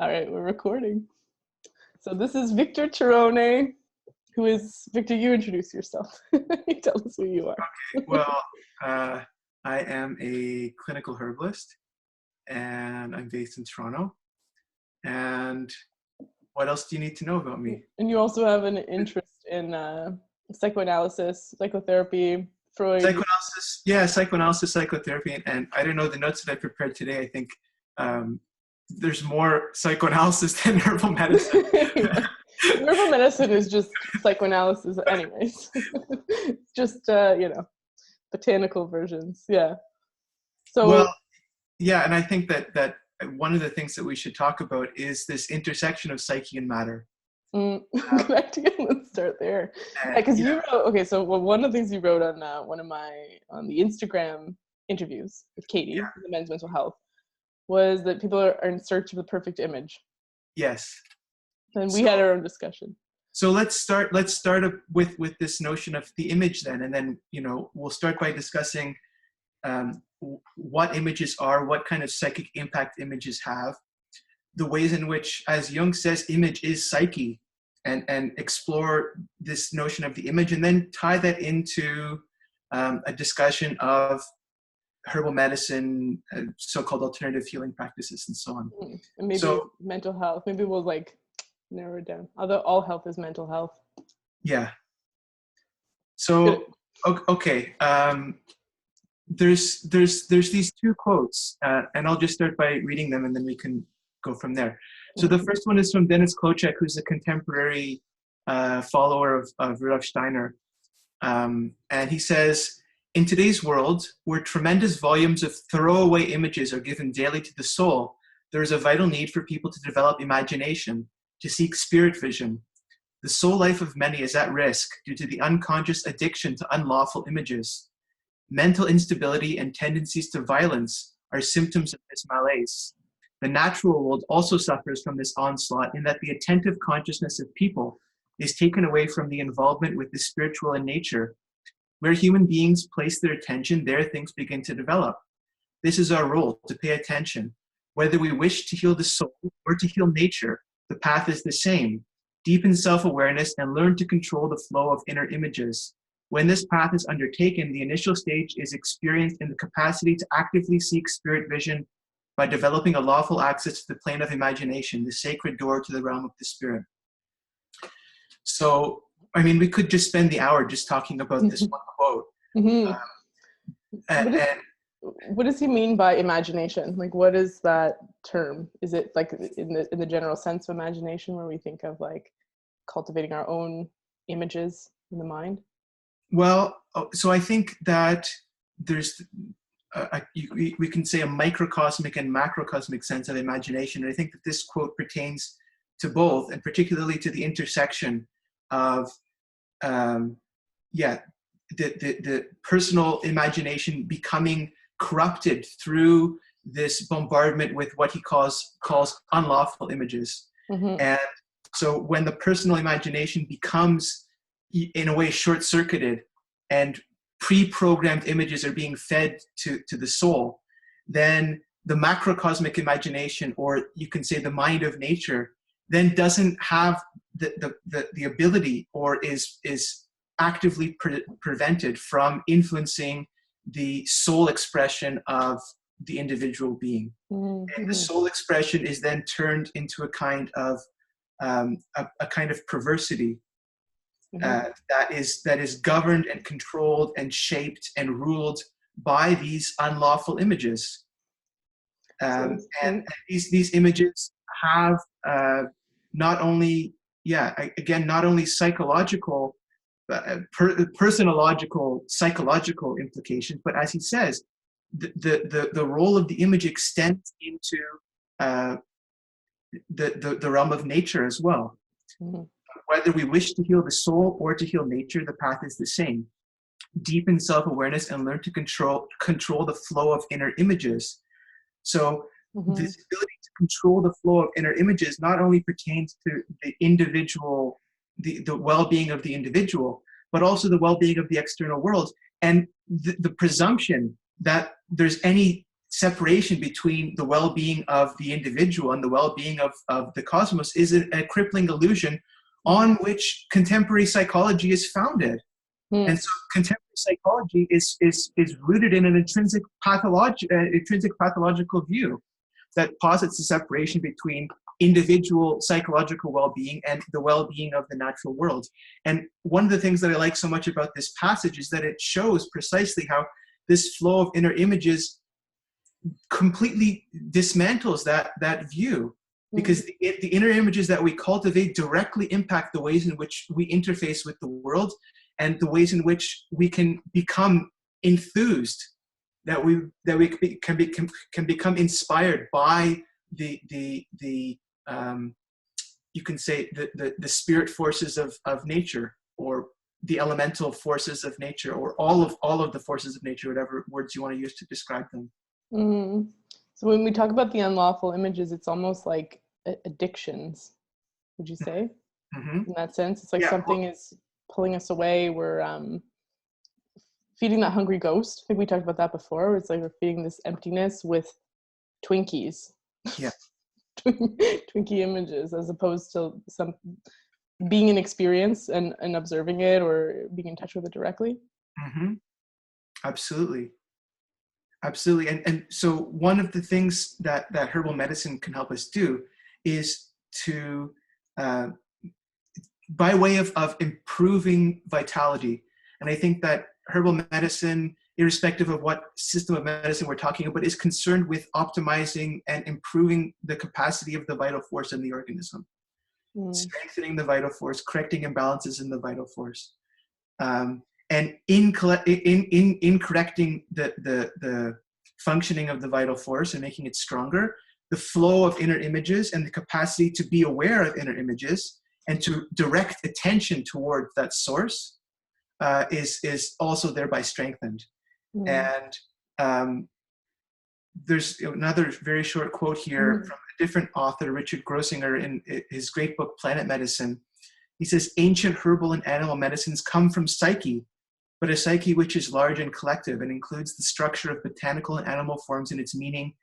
All right, we're recording. So this is Victor Cirone, who is, Victor, you introduce yourself. You tell us who you are. Okay, well, I am a clinical herbalist, and I'm based in Toronto. And what else do you need to know about me? And you also have an interest in psychoanalysis, psychotherapy, Freud. Psychoanalysis, yeah, psychoanalysis, psychotherapy, and I don't know, the notes that I prepared today, I think there's more psychoanalysis than herbal medicine. Herbal medicine is just psychoanalysis anyways. It's just, botanical versions, yeah. So, well, yeah, and I think that one of the things that we should talk about is this intersection of psyche and matter. Let's start there. Because you wrote, okay, so one of the things you wrote on on the Instagram interviews with Katie, the Men's Mental Health, was that people are in search of the perfect image. Yes. And we had our own discussion. So let's start with this notion of the image then, and then we'll start by discussing what images are, what kind of psychic impact images have, the ways in which, as Jung says, image is psyche, and explore this notion of the image, and then tie that into a discussion of herbal medicine, so-called alternative healing practices, and so on. And maybe mental health. Maybe we'll narrow it down. Although all health is mental health. Yeah. So okay. There's these two quotes, and I'll just start by reading them, and then we can go from there. So the first one is from Dennis Klocek, who's a contemporary follower of Rudolf Steiner, and he says, "In today's world, where tremendous volumes of throwaway images are given daily to the soul, there is a vital need for people to develop imagination, to seek spirit vision. The soul life of many is at risk due to the unconscious addiction to unlawful images. Mental instability and tendencies to violence are symptoms of this malaise. The natural world also suffers from this onslaught in that the attentive consciousness of people is taken away from the involvement with the spiritual in nature. Where human beings place their attention, there things begin to develop. This is our role, to pay attention. Whether we wish to heal the soul or to heal nature, the path is the same. Deepen self-awareness and learn to control the flow of inner images. When this path is undertaken, the initial stage is experienced in the capacity to actively seek spirit vision by developing a lawful access to the plane of imagination, the sacred door to the realm of the spirit." So, I mean, we could just spend the hour just talking about this one quote. Mm-hmm. What does he mean by imagination? What is that term? Is it in the general sense of imagination, where we think of cultivating our own images in the mind? Well, so I think that there's, we can say, a microcosmic and macrocosmic sense of imagination. And I think that this quote pertains to both, and particularly to the intersection of, the personal imagination becoming corrupted through this bombardment with what he calls unlawful images. Mm-hmm. And so when the personal imagination becomes, in a way, short-circuited, and pre-programmed images are being fed to the soul, then the macrocosmic imagination, or you can say the mind of nature, then doesn't have the ability, or is actively prevented from influencing the soul expression of the individual being. Mm-hmm. And the soul expression is then turned into a kind of perversity. Mm-hmm. that is governed and controlled and shaped and ruled by these unlawful images. And these images have not only psychological, personological, psychological implications, but as he says, the role of the image extends into the realm of nature as well. Mm-hmm. Whether we wish to heal the soul or to heal nature, the path is the same. Deepen self-awareness and learn to control the flow of inner images. So this ability to control the flow of inner images not only pertains to the individual, the well-being of the individual, but also the well-being of the external world. And the presumption that there's any separation between the well-being of the individual and the well-being of the cosmos is a crippling illusion on which contemporary psychology is founded. And so contemporary psychology is rooted in an intrinsic pathological view that posits a separation between individual psychological well-being and the well-being of the natural world. And one of the things that I like so much about this passage is that it shows precisely how this flow of inner images completely dismantles that view, because the inner images that we cultivate directly impact the ways in which we interface with the world and the ways in which we can become enthused, that we can become inspired by the you can say the spirit forces of nature, or the elemental forces of nature, or all of the forces of nature, whatever words you want to use to describe them. Mm-hmm. So when we talk about the unlawful images, it's almost like addictions, would you say? Mm-hmm. In that sense, it's like something is pulling us away. We're feeding that hungry ghost. I think we talked about that before. It's like we're feeding this emptiness with Twinkies. Yeah. Twinkie images, as opposed to some being an experience and observing it or being in touch with it directly. Mm-hmm. Absolutely. And so one of the things that herbal medicine can help us do is to, by way of improving vitality. And I think that herbal medicine, irrespective of what system of medicine we're talking about, is concerned with optimizing and improving the capacity of the vital force in the organism, strengthening the vital force, correcting imbalances in the vital force. And in correcting the functioning of the vital force and making it stronger, the flow of inner images and the capacity to be aware of inner images and to direct attention towards that source is also thereby strengthened. And there's another very short quote here from a different author, Richard Grossinger, in his great book, Planet Medicine. He says, "Ancient herbal and animal medicines come from psyche, but a psyche which is large and collective and includes the structure of botanical and animal forms in its meaning,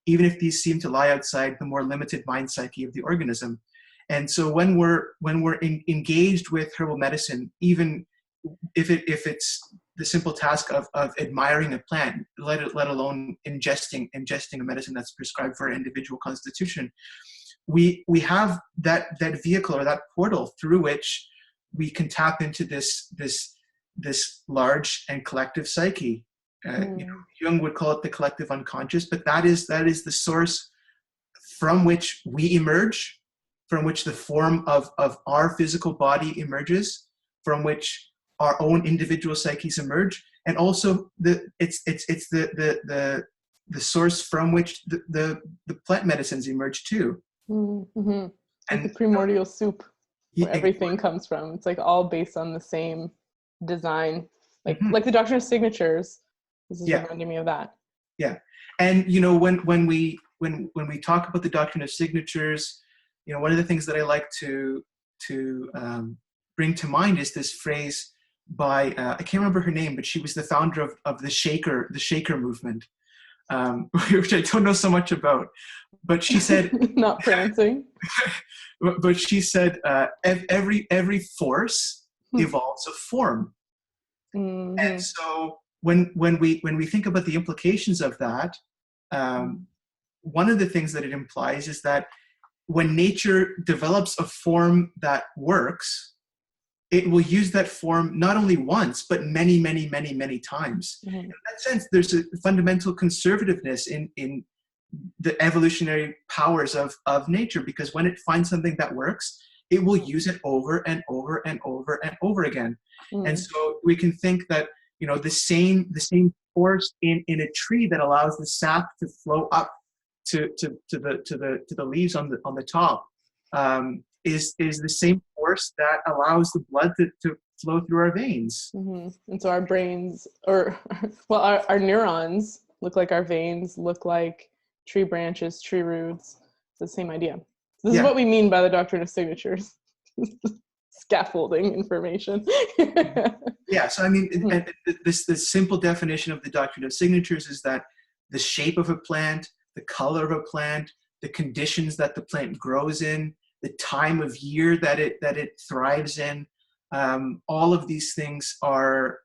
even if these seem to lie outside the more limited mind psyche of the organism." And so when we're engaged with herbal medicine, even if it's the simple task of admiring a plant, let alone ingesting a medicine that's prescribed for our individual constitution, we have that vehicle or that portal through which we can tap into this large and collective psyche. Jung would call it the collective unconscious, but that is the source from which we emerge, from which the form of our physical body emerges, from which our own individual psyches emerge, and also it's the source from which the plant medicines emerge too. Mm-hmm. And the primordial soup where everything comes from. It's like all based on the same design, like the Doctrine of Signatures. This is reminding me of that. Yeah, and when we talk about the Doctrine of Signatures, one of the things that I like to bring to mind is this phrase by I can't remember her name, but she was the founder of the Shaker movement, which I don't know so much about. But she said, not prancing. But she said, every force evolves a form, and so when we think about the implications of that, one of the things that it implies is that when nature develops a form that works, it will use that form not only once, but many, many, many, many times. In that sense, there's a fundamental conservativeness in the evolutionary powers of nature, because when it finds something that works, it will use it over and over and over and over again. And so we can think that, the same force in a tree that allows the sap to flow up to the leaves on the top is the same force that allows the blood to flow through our veins. And so our brains, or our neurons look like our veins, look like tree branches, tree roots. It's the same idea. This is what we mean by the Doctrine of Signatures. Scaffolding information. Yeah, so I mean, this simple definition of the Doctrine of Signatures is that the shape of a plant, the color of a plant, the conditions that the plant grows in, the time of year that it thrives in. All of these things are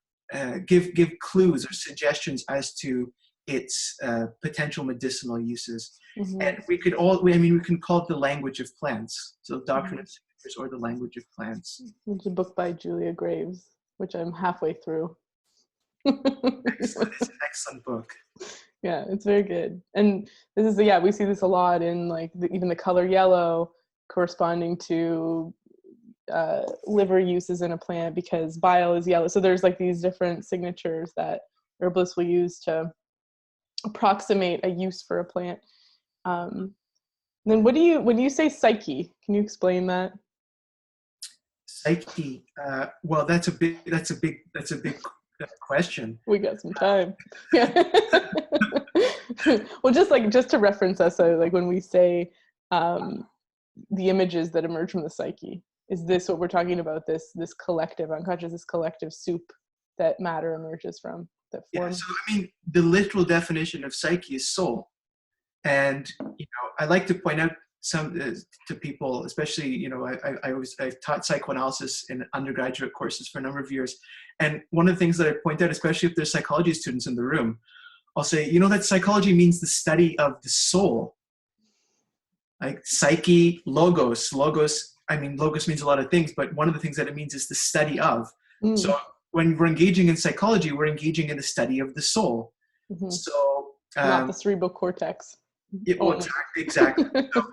give clues or suggestions as to its potential medicinal uses. Mm-hmm. And we can call it the language of plants. So Doctrine of Signatures, or the language of plants. It's a book by Julia Graves, which I'm halfway through. Excellent. It's an excellent book. Yeah, it's very good. And this is, we see this a lot in like even the color yellow corresponding to liver uses in a plant, because bile is yellow. So there's like these different signatures that herbalists will use to approximate a use for a plant. Then when you say psyche, can you explain that? Psyche. Well, that's a big question. We got some time. Yeah. Well, just to reference us, so like when we say the images that emerge from the psyche, is this what we're talking about? This collective unconscious, this collective soup that matter emerges from, that forms. Yeah, so I mean, the literal definition of psyche is soul, and I like to point out some to people, especially I've taught psychoanalysis in undergraduate courses for a number of years, and one of the things that I point out, especially if there's psychology students in the room, I'll say, that psychology means the study of the soul. Like psyche, logos. Logos means a lot of things, but one of the things that it means is the study of. So when we're engaging in psychology, we're engaging in the study of the soul. Mm-hmm. So not the cerebral cortex. Well, exactly. So,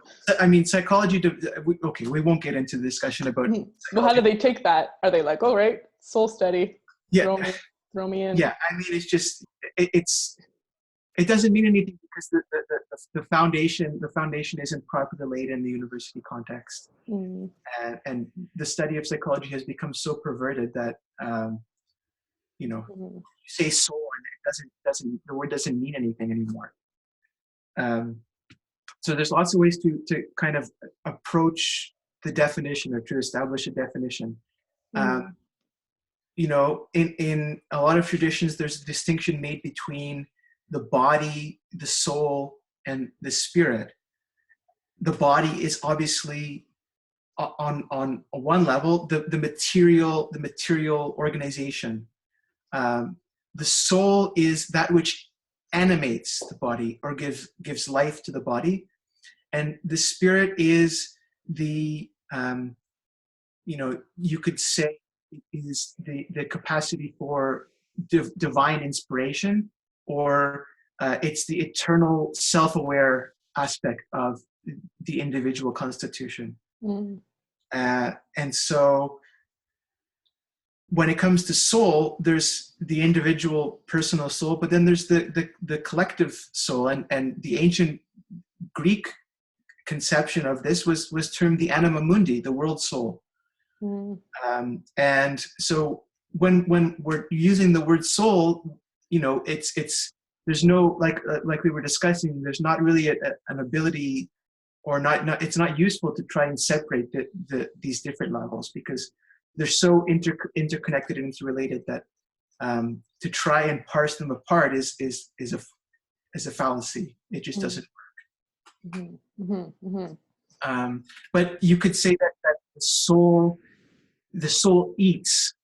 psychology. We won't get into the discussion about. Well, how do they take that? Are they like, all right, soul study? Yeah. Throw me in. Yeah, it's just it doesn't mean anything, because the foundation isn't properly laid in the university context, and the study of psychology has become so perverted that you say soul and the word doesn't mean anything anymore. So there's lots of ways to kind of approach the definition, or to establish a definition. In a lot of traditions, there's a distinction made between the body, the soul, and the spirit. The body is obviously on one level, the material organization. The soul is that which animates the body, or gives life to the body, and the spirit is the you could say is the capacity for divine inspiration, or it's the eternal self-aware aspect of the individual constitution. And so when it comes to soul, there's the individual personal soul, but then there's the collective soul, and the ancient Greek conception of this was termed the anima mundi, the world soul. And so when we're using the word soul, it's there's no, like we were discussing, there's not really an ability, or not it's not useful to try and separate these different levels, because they're so interconnected and interrelated that to try and parse them apart is a fallacy. It just doesn't work. But you could say that the soul eats,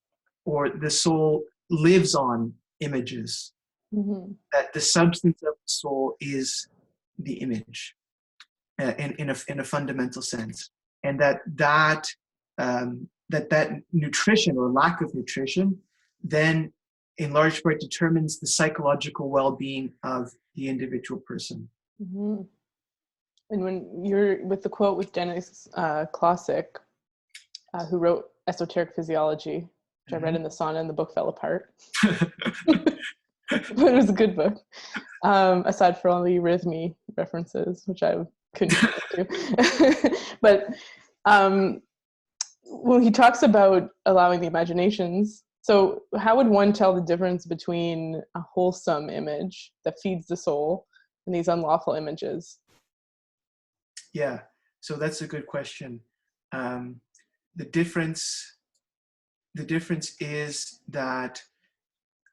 or the soul lives on images. That the substance of the soul is the image, in a fundamental sense, and that nutrition, or lack of nutrition, then in large part determines the psychological well-being of the individual person. And when you're with the quote with Dennis Klossik, who wrote Esoteric Physiology, which I read in the sauna and the book fell apart. But it was a good book, aside from all the eurythmy references, which I couldn't get to. But when he talks about allowing the imaginations, so how would one tell the difference between a wholesome image that feeds the soul and these unlawful images? Yeah, so that's a good question. The difference is that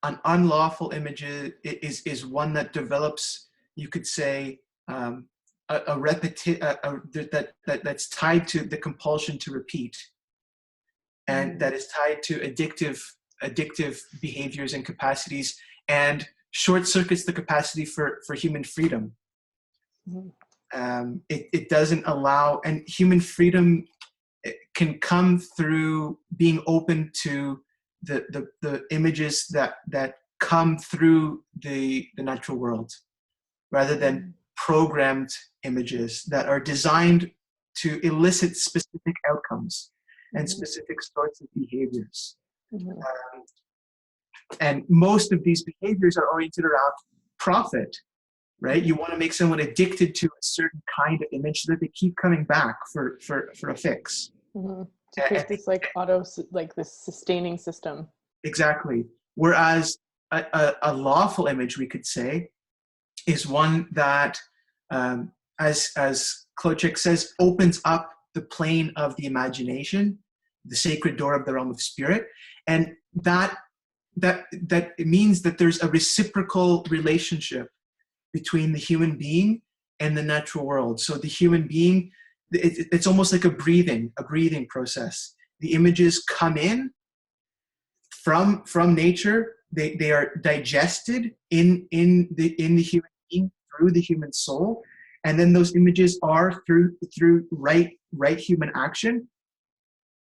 an unlawful image is one that develops you could say, that's tied to the compulsion to repeat, and that is tied to addictive behaviors and capacities, and short circuits the capacity for human freedom. It doesn't allow, and human freedom can come through being open to the images that come through the natural world, rather than programmed images that are designed to elicit specific outcomes and specific sorts of behaviors. And most of these behaviors are oriented around profit, right? You want to make someone addicted to a certain kind of image so that they keep coming back for a fix. To create this this sustaining system. Exactly. Whereas a lawful image, we could say, is one that, as Kloczek says, opens up the plane of the imagination, the sacred door of the realm of spirit, and that means that there's a reciprocal relationship between the human being and the natural world. So the human being, it's almost like a breathing process. The images come in from nature. They are digested in the human being through the human soul, and then those images are through right human action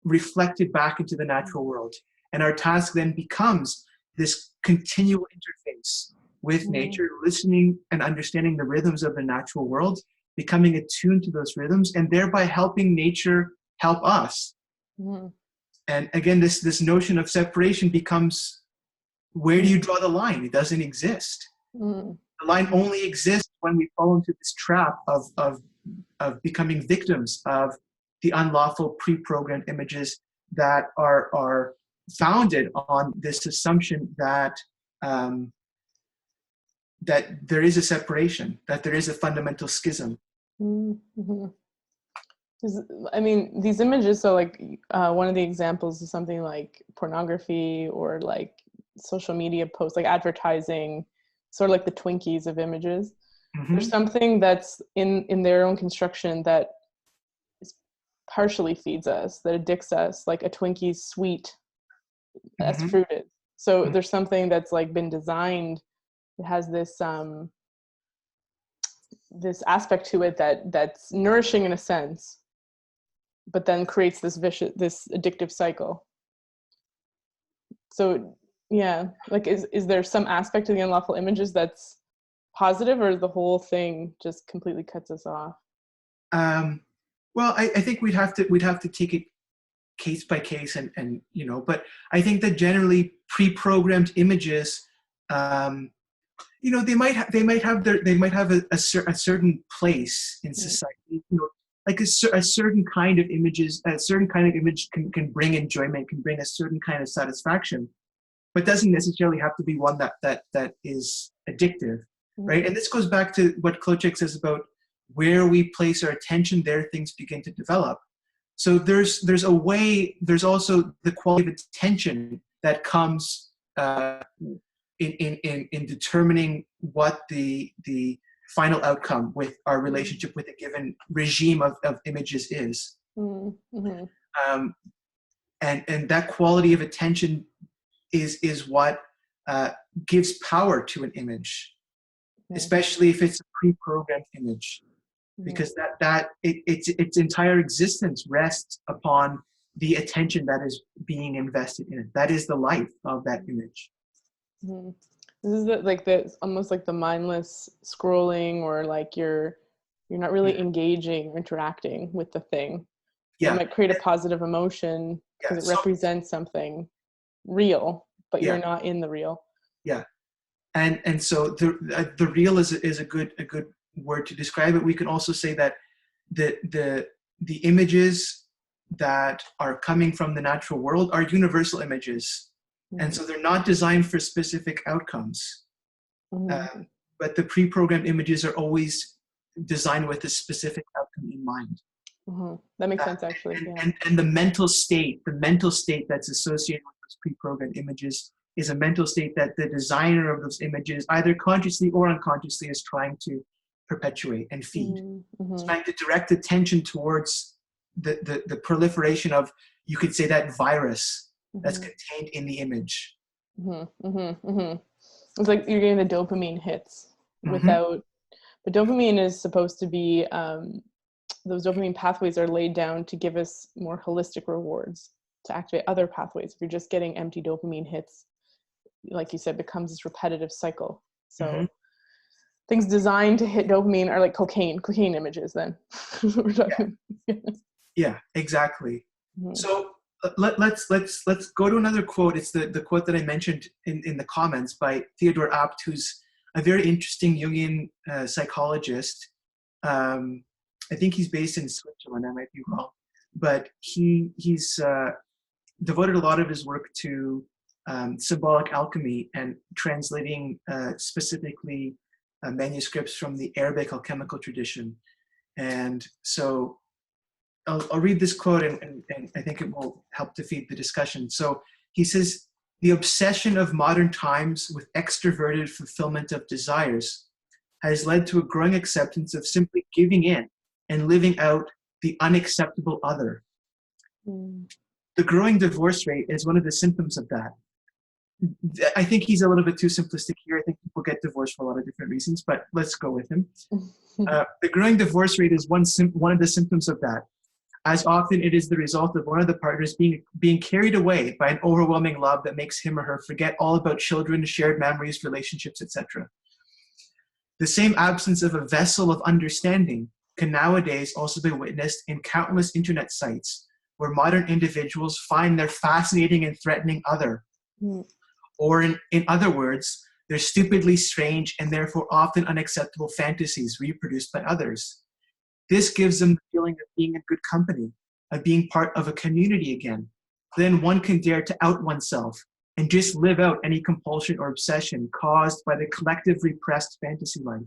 reflected back into the natural world. And our task then becomes this continual interface with nature, listening and understanding the rhythms of the natural world, becoming attuned to those rhythms, and thereby helping nature help us. And again, this notion of separation becomes, where do you draw the line? It doesn't exist. The line only exists when we fall into this trap of becoming victims of the unlawful pre-programmed images that are founded on this assumption that that there is a separation, that there is a fundamental schism. I mean, these images, so like one of the examples is something like pornography or like social media posts, like advertising, sort of like the Twinkies of images. There's something that's in their own construction that partially feeds us, that addicts us, like a Twinkie's sweet as fruited. So there's something that's like been designed. It has this this aspect to it that's nourishing in a sense, but then creates this addictive cycle. So yeah, like is there some aspect of the unlawful images that's positive, or the whole thing just completely cuts us off? Well, I think we'd have to take it case by case, and but I think that generally pre-programmed images, they might have a certain place in society. Like a certain kind of images, a certain kind of image can bring enjoyment, can bring a certain kind of satisfaction, but doesn't necessarily have to be one that is addictive, right? And this goes back to what Kloczek says about where we place our attention, there things begin to develop. So there's also the quality of attention that comes in determining what the final outcome with our relationship with a given regime of images is. And that quality of attention is what gives power to an image, especially if it's a pre-programmed image, because its entire existence rests upon the attention that is being invested in it. That is the life of that image. This is almost like the mindless scrolling, or like you're not really engaging or interacting with the thing. It might create a positive emotion because it represents something real, but you're not in the real. And so the real is a good word to describe it. We can also say that the images that are coming from the natural world are universal images. And so they're not designed for specific outcomes. But the pre-programmed images are always designed with a specific outcome in mind. That makes sense, actually. And the mental state that's associated with those pre-programmed images is a mental state that the designer of those images, either consciously or unconsciously, is trying to perpetuate and feed. It's trying to direct attention towards the proliferation of, you could say, that virus that's contained in the image. It's like you're getting the dopamine hits without, but dopamine is supposed to be, those dopamine pathways are laid down to give us more holistic rewards, to activate other pathways. If you're just getting empty dopamine hits, like you said, becomes this repetitive cycle. So things designed to hit dopamine are like cocaine images then. We're talking. Yeah, exactly. So let's go to another quote. It's the quote that I mentioned in the comments by Theodore Abt, who's a very interesting Jungian psychologist. I think he's based in Switzerland, I might be wrong, but he's devoted a lot of his work to symbolic alchemy and translating specifically manuscripts from the Arabic alchemical tradition. And so I'll read this quote, and I think it will help to feed the discussion. So he says, "The obsession of modern times with extroverted fulfillment of desires has led to a growing acceptance of simply giving in and living out the unacceptable other. The growing divorce rate is one of the symptoms of that." I think he's a little bit too simplistic here. I think people get divorced for a lot of different reasons, but let's go with him. The growing divorce rate is one of the symptoms of that. As often it is the result of one of the partners being carried away by an overwhelming love that makes him or her forget all about children, shared memories, relationships, etc. The same absence of a vessel of understanding can nowadays also be witnessed in countless internet sites where modern individuals find their fascinating and threatening other. Or in other words, their stupidly strange and therefore often unacceptable fantasies reproduced by others. This gives them the feeling of being in good company, of being part of a community again. Then one can dare to out oneself and just live out any compulsion or obsession caused by the collective repressed fantasy life.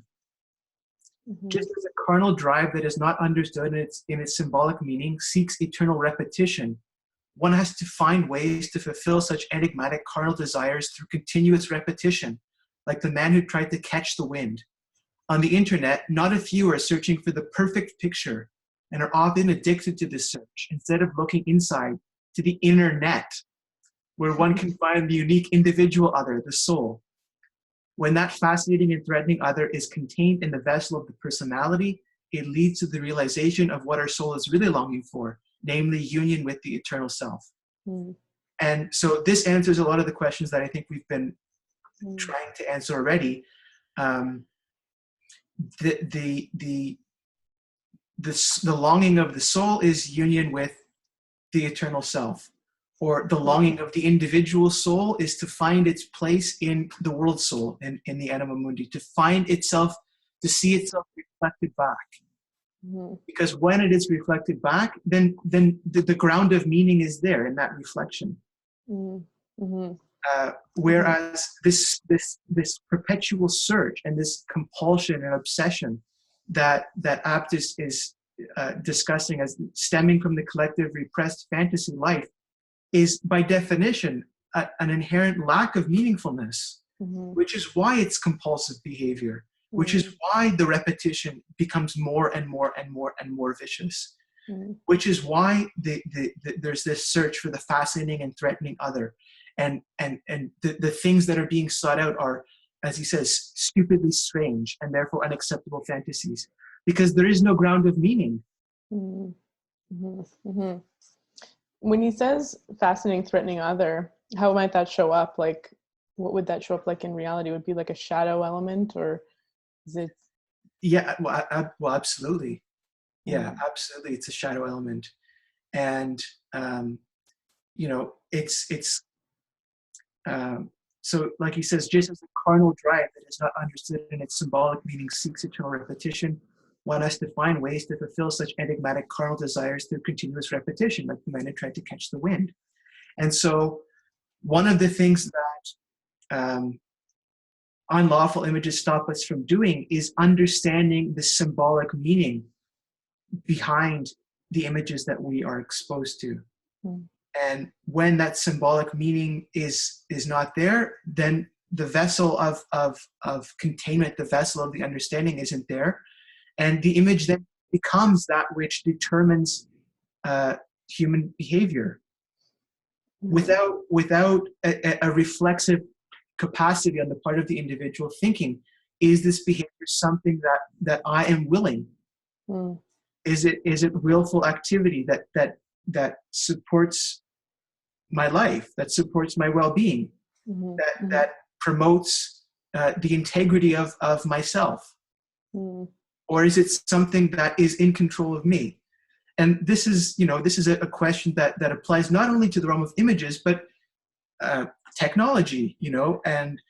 Just as a carnal drive that is not understood in its symbolic meaning seeks eternal repetition, one has to find ways to fulfill such enigmatic carnal desires through continuous repetition, like the man who tried to catch the wind. On the internet, not a few are searching for the perfect picture and are often addicted to this search instead of looking inside to the inner net, where one can find the unique individual other, the soul. When that fascinating and threatening other is contained in the vessel of the personality, it leads to the realization of what our soul is really longing for, namely union with the eternal self. And so this answers a lot of the questions that I think we've been trying to answer already. The longing of the soul is union with the eternal self, or the longing of the individual soul is to find its place in the world soul, in the anima mundi, to find itself, to see itself reflected back. Because when it is reflected back, then the ground of meaning is there in that reflection. Whereas this perpetual search and this compulsion and obsession that Abt is discussing as stemming from the collective repressed fantasy life is by definition an inherent lack of meaningfulness, which is why it's compulsive behavior, which is why the repetition becomes more and more and more and more vicious, which is why there's this search for the fascinating and threatening other. And the things that are being sought out are, as he says, stupidly strange and therefore unacceptable fantasies, because there is no ground of meaning. When he says fascinating, threatening other, how might that show up? Like, what would that show up like in reality? Would it be like a shadow element, or is it? Yeah, well, absolutely. Yeah, absolutely. It's a shadow element. And, it's so like he says, just as a carnal drive that is not understood in its symbolic meaning seeks eternal repetition, one has to find ways to fulfill such enigmatic carnal desires through continuous repetition, like the man who tried to catch the wind. And so one of the things that unlawful images stop us from doing is understanding the symbolic meaning behind the images that we are exposed to. And when that symbolic meaning is not there, then the vessel of containment, the vessel of the understanding isn't there. And the image then becomes that which determines human behavior. Without a reflexive capacity on the part of the individual thinking, is this behavior something that I am willing? Is it willful activity that supports my life, that supports my well-being, that promotes the integrity of myself? Or is it something that is in control of me? And this is a question that applies not only to the realm of images, but technology, and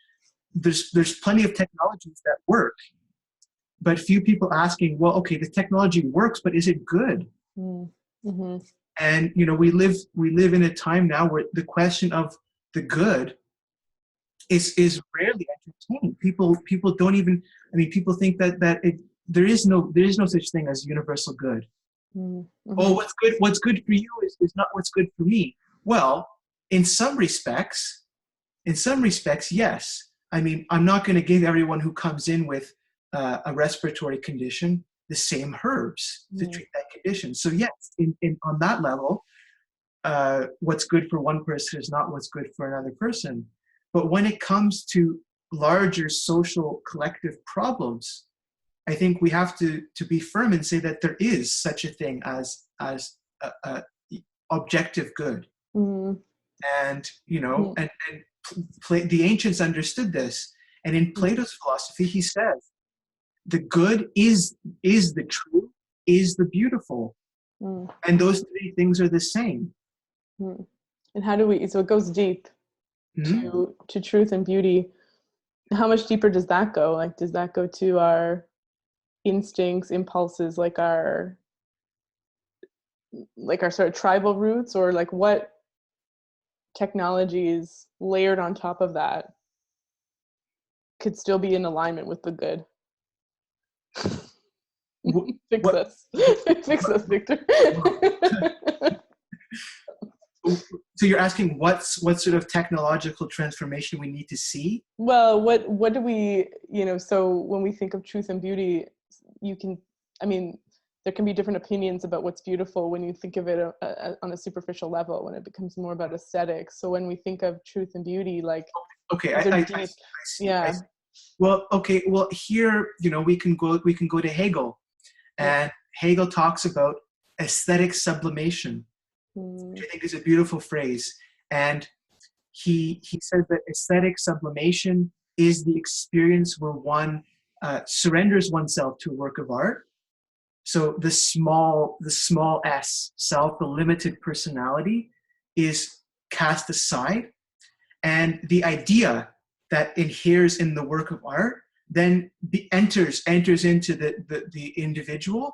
there's plenty of technologies that work, but few people asking, well, okay, the technology works, but is it good? And we live in a time now where the question of the good is rarely entertained. People don't even, people think that there is no such thing as universal good. Oh, what's good for you is not what's good for me. Well, in some respects, yes. I'm not going to give everyone who comes in with a respiratory condition the same herbs to treat that condition. So yes, on that level, what's good for one person is not what's good for another person. But when it comes to larger social collective problems, I think we have to be firm and say that there is such a thing as objective good. And the ancients understood this. And in Plato's philosophy, he says, the good is the true, is the beautiful. And those three things are the same. And how do we, so it goes deep to truth and beauty. How much deeper does that go? Like, does that go to our instincts, impulses, like our sort of tribal roots, or like what technologies layered on top of that could still be in alignment with the good? Fix us, Victor. So you're asking what sort of technological transformation we need to see? Well, what do we, so when we think of truth and beauty, there can be different opinions about what's beautiful when you think of it on a superficial level, when it becomes more about aesthetics. So when we think of truth and beauty, like, okay, I see. Yeah. Well, okay, well here, we can go to Hegel, and Hegel talks about aesthetic sublimation, which I think is a beautiful phrase. And he says that aesthetic sublimation is the experience where one surrenders oneself to a work of art. So the small s, self, the limited personality, is cast aside, and the idea that inheres in the work of art then enters into the individual,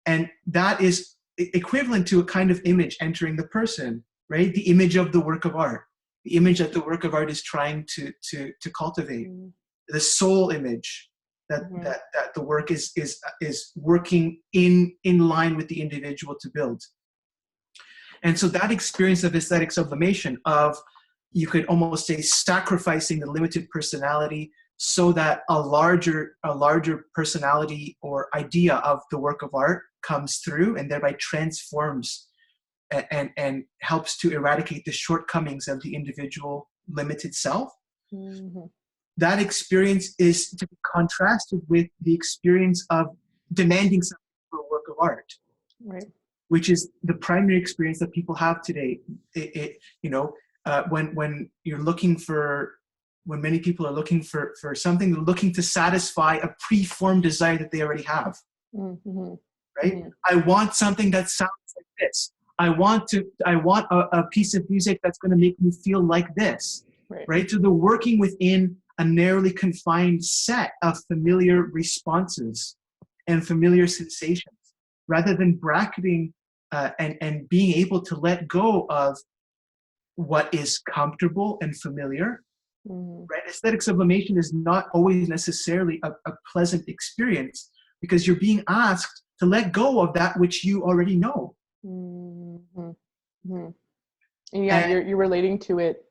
and that is equivalent to a kind of image entering the person, right? The image of the work of art, the image that the work of art is trying to cultivate, the soul image that the work is working in line with the individual to build. And so that experience of aesthetic sublimation, of, you could almost say, sacrificing the limited personality so that a larger personality or idea of the work of art comes through and thereby transforms and helps to eradicate the shortcomings of the individual limited self. That experience is to be contrasted with the experience of demanding something for a work of art, right? Which is the primary experience that people have today. When you're looking for, when many people are looking for something, they're looking to satisfy a preformed desire that they already have, right? I want something that sounds like this. I want a piece of music that's going to make me feel like this, right? So they're working within a narrowly confined set of familiar responses and familiar sensations, rather than bracketing and being able to let go of what is comfortable and familiar, right? Aesthetic sublimation is not always necessarily a pleasant experience, because you're being asked to let go of that which you already know. And yeah, you're relating to it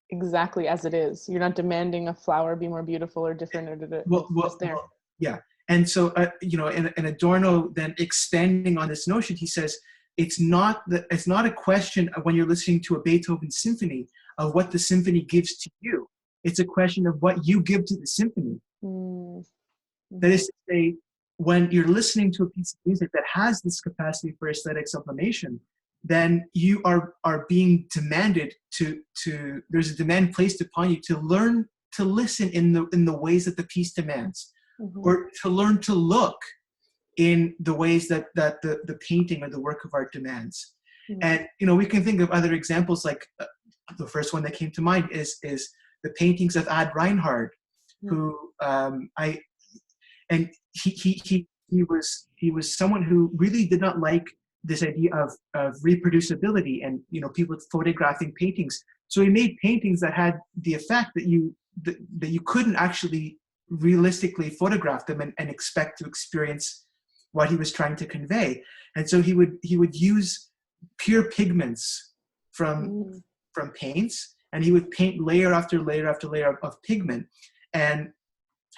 exactly as it is. You're not demanding a flower be more beautiful or different, or just there. Yeah. And so, and Adorno then expanding on this notion, he says, it's not a question of when you're listening to a Beethoven symphony of what the symphony gives to you. It's a question of what you give to the symphony. Mm-hmm. That is to say, when you're listening to a piece of music that has this capacity for aesthetic sublimation, then you are being demanded to there's a demand placed upon you to learn to listen in the ways that the piece demands, mm-hmm. or to learn to look in the ways that the painting or the work of art demands. Mm-hmm. And we can think of other examples, like the first one that came to mind is the paintings of Ad Reinhardt, mm-hmm. who he was someone who really did not like this idea of reproducibility and people photographing paintings. So he made paintings that had the effect that you couldn't actually realistically photograph them and expect to experience what he was trying to convey. And so he would use pure pigments from paints, and he would paint layer after layer after layer of pigment, and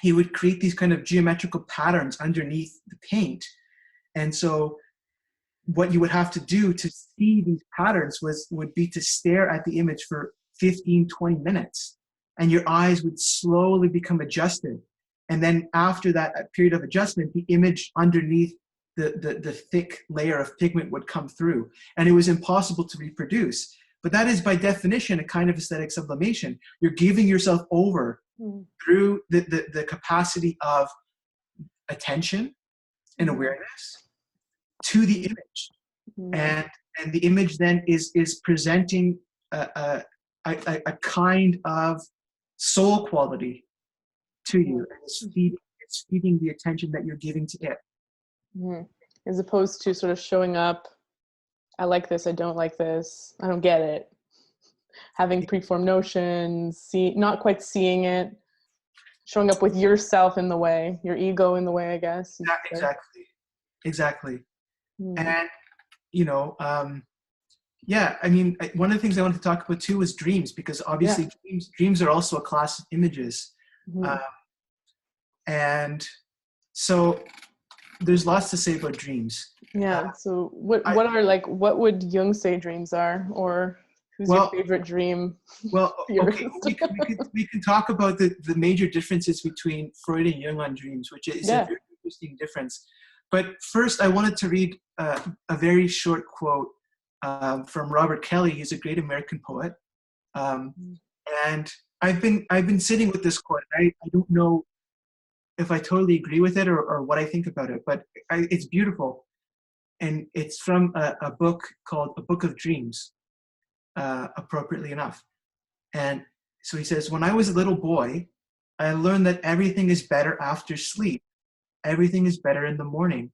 he would create these kind of geometrical patterns underneath the paint. And so what you would have to do to see these patterns would be to stare at the image for 15, 20 minutes, and your eyes would slowly become adjusted. And then after that period of adjustment, the image underneath the thick layer of pigment would come through, and it was impossible to reproduce. But that is by definition a kind of aesthetic sublimation. You're giving yourself over through the capacity of attention and awareness to the image, and the image then is presenting a kind of soul quality to you, and it's feeding the attention that you're giving to it, as opposed to sort of showing up. I like this. I don't like this. I don't get it. Having preformed notions, not quite seeing it, showing up with yourself in the way, your ego in the way, I guess. Exactly. And, I mean, one of the things I wanted to talk about too was dreams, because obviously dreams are also a class of images. And so there's lots to say about dreams. So what would Jung say dreams are, or who's your favorite dream? Well, okay, we can talk about the major differences between Freud and Jung on dreams, which is a very interesting difference. But first, I wanted to read a very short quote from Robert Kelly. He's a great American poet, and I've been sitting with this quote. I don't know if I totally agree with it or what I think about it, but it's beautiful, and it's from a book called A Book of Dreams, appropriately enough. And so he says, "When I was a little boy, I learned that everything is better after sleep. Everything is better in the morning.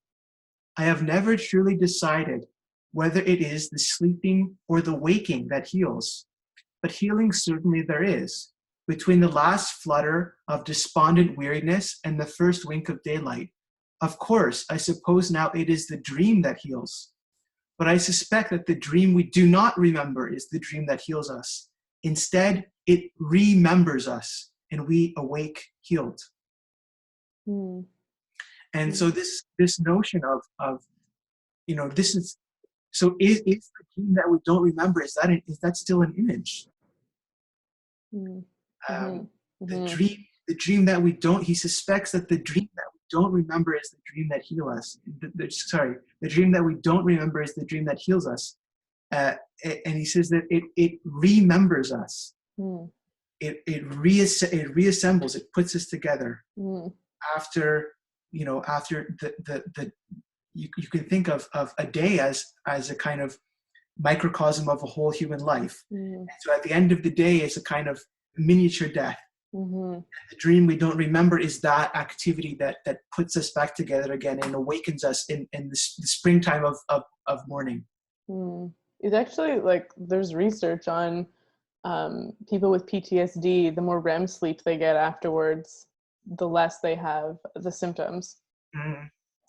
I have never truly decided whether it is the sleeping or the waking that heals, but healing certainly there is, between the last flutter of despondent weariness and the first wink of daylight. Of course, I suppose now it is the dream that heals, but I suspect that the dream we do not remember is the dream that heals us. Instead, it remembers us, and we awake healed." And so this notion of this is, so is the dream that we don't remember, is that still an image? The dream that we don't, he suspects that the dream that we don't remember is the dream that heals us. The dream that we don't remember is the dream that heals us. And he says that it remembers us. It reassembles, it puts us together after the you can think of a day as a kind of microcosm of a whole human life. And so at the end of the day, it's a kind of miniature death. And the dream we don't remember is that activity that puts us back together again and awakens us in the springtime of morning. It's actually there's research on people with PTSD. The more REM sleep they get afterwards, the less they have the symptoms.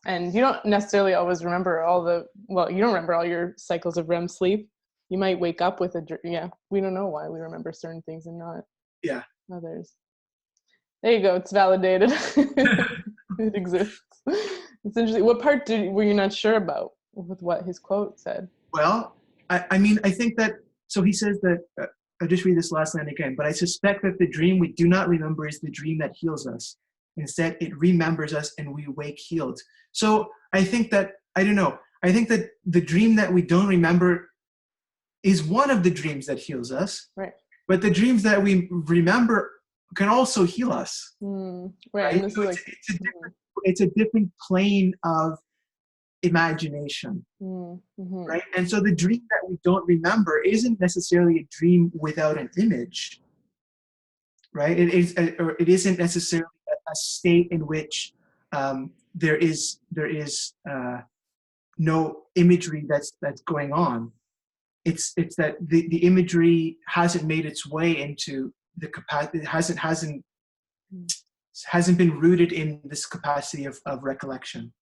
And you don't necessarily always remember you don't remember all your cycles of REM sleep, you might wake up with we don't know why we remember certain things and not others. There you go. It's validated. It exists. It's interesting. What part were you not sure about with what his quote said? Well, I mean, I think that, so he says that, I'll just read this last line again, but I suspect that the dream we do not remember is the dream that heals us. Instead, it remembers us and we wake healed. So I think that, I don't know, I think that the dream that we don't remember is one of the dreams that heals us. Right. But the dreams that we remember can also heal us. Right. Right? And So it's a different plane of imagination. Right? And so the dream that we don't remember isn't necessarily a dream without an image. Right? It isn't necessarily a state in which there is no imagery that's going on. It's that the imagery hasn't made its way into the capacity. Hasn't been rooted in this capacity of recollection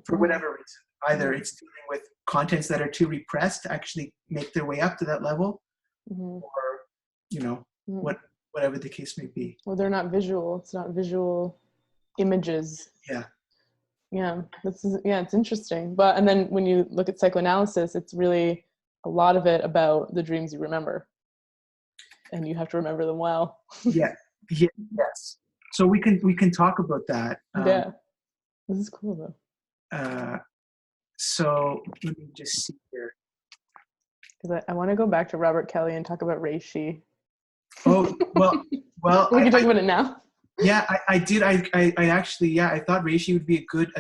for whatever reason. Either it's dealing with contents that are too repressed to actually make their way up to that level, or whatever the case may be. Well, they're not visual. It's not visual images. Yeah, it's interesting. But, and then when you look at psychoanalysis, it's really a lot of it about the dreams you remember, and you have to remember them well. Yes. So we can talk about that. This is cool though. So let me just see here. Because I want to go back to Robert Kelly and talk about reishi. Oh, well. We can talk about it now. Yeah, I did. I actually, I thought reishi would be a good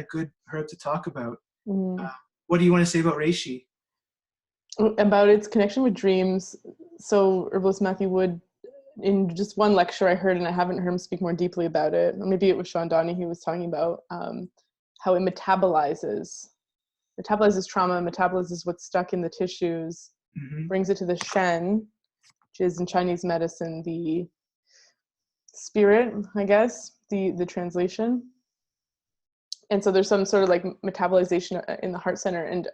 herb to talk about. What do you want to say about reishi? About its connection with dreams. So herbalist Matthew Wood, in just one lecture I heard, and I haven't heard him speak more deeply about it, or maybe it was Sean Donnie who was talking about how it metabolizes trauma, metabolizes what's stuck in the tissues, brings it to the Shen, which is in Chinese medicine the spirit, I guess, the translation. And so there's some sort of like metabolization in the heart center. And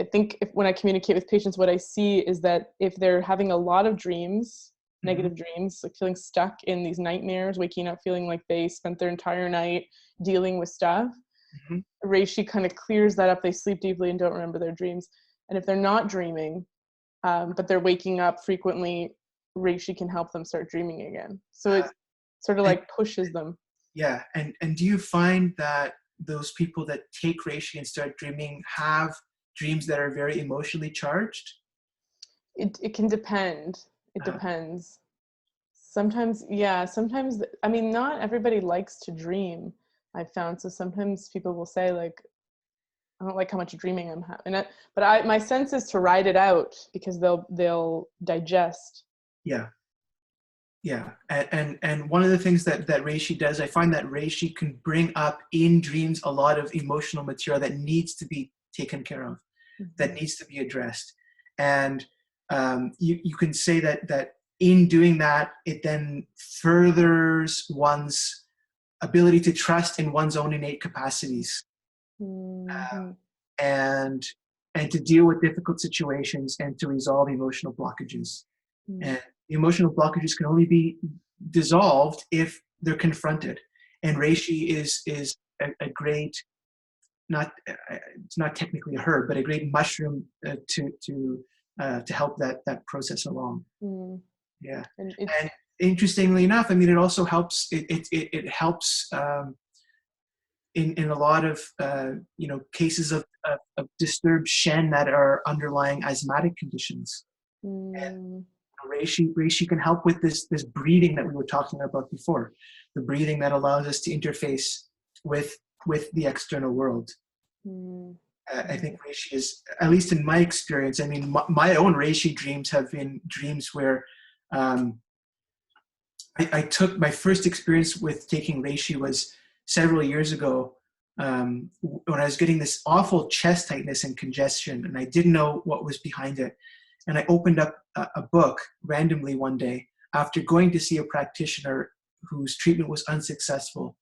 I think when I communicate with patients, what I see is that if they're having a lot of dreams, negative dreams, like feeling stuck in these nightmares, waking up feeling like they spent their entire night dealing with stuff, reishi kind of clears that up. They sleep deeply and don't remember their dreams. And if they're not dreaming, but they're waking up frequently, reishi can help them start dreaming again. So it sort of like pushes them. Yeah. And do you find that those people that take reishi and start dreaming have dreams that are very emotionally charged? It can depend. It depends. Sometimes, I mean, not everybody likes to dream, I've found. So sometimes people will say, like, I don't like how much dreaming I'm having. But my sense is to ride it out, because they'll digest. Yeah. And one of the things that reishi does, I find that reishi can bring up in dreams a lot of emotional material that needs to be taken care of, that needs to be addressed. And you can say that in doing that, it then furthers one's ability to trust in one's own innate capacities, and to deal with difficult situations and to resolve emotional blockages. And the emotional blockages can only be dissolved if they're confronted. And reishi is a great, it's not technically a herb, but a great mushroom to help that process along. Yeah. And interestingly enough, I mean, it also helps. It helps in a lot of cases of disturbed Shen that are underlying asthmatic conditions. And reishi can help with this breathing that we were talking about before, the breathing that allows us to interface with the external world. I think reishi is, at least in my experience, I mean, my own reishi dreams have been dreams where I took my first experience with taking reishi was several years ago, when I was getting this awful chest tightness and congestion, and I didn't know what was behind it. And I opened up a book randomly one day after going to see a practitioner whose treatment was unsuccessful.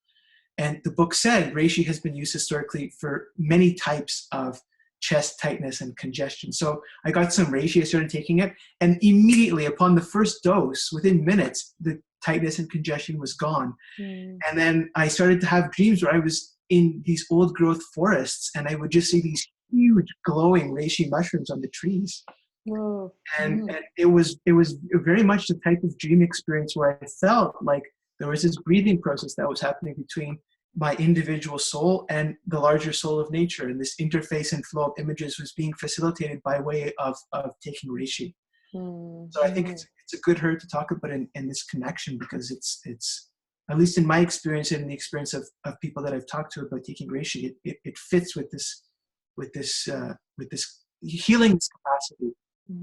And the book said reishi has been used historically for many types of chest tightness and congestion. So I got some reishi, I started taking it, and immediately upon the first dose, within minutes, the tightness and congestion was gone. And then I started to have dreams where I was in these old growth forests and I would just see these huge glowing reishi mushrooms on the trees. Whoa. And it was very much the type of dream experience where I felt like there was this breathing process that was happening between my individual soul and the larger soul of nature. And this interface and flow of images was being facilitated by way of taking reishi. So I think it's a good herb to talk about in this connection, because it's at least in my experience and in the experience of people that I've talked to about taking reishi, it fits with this healing capacity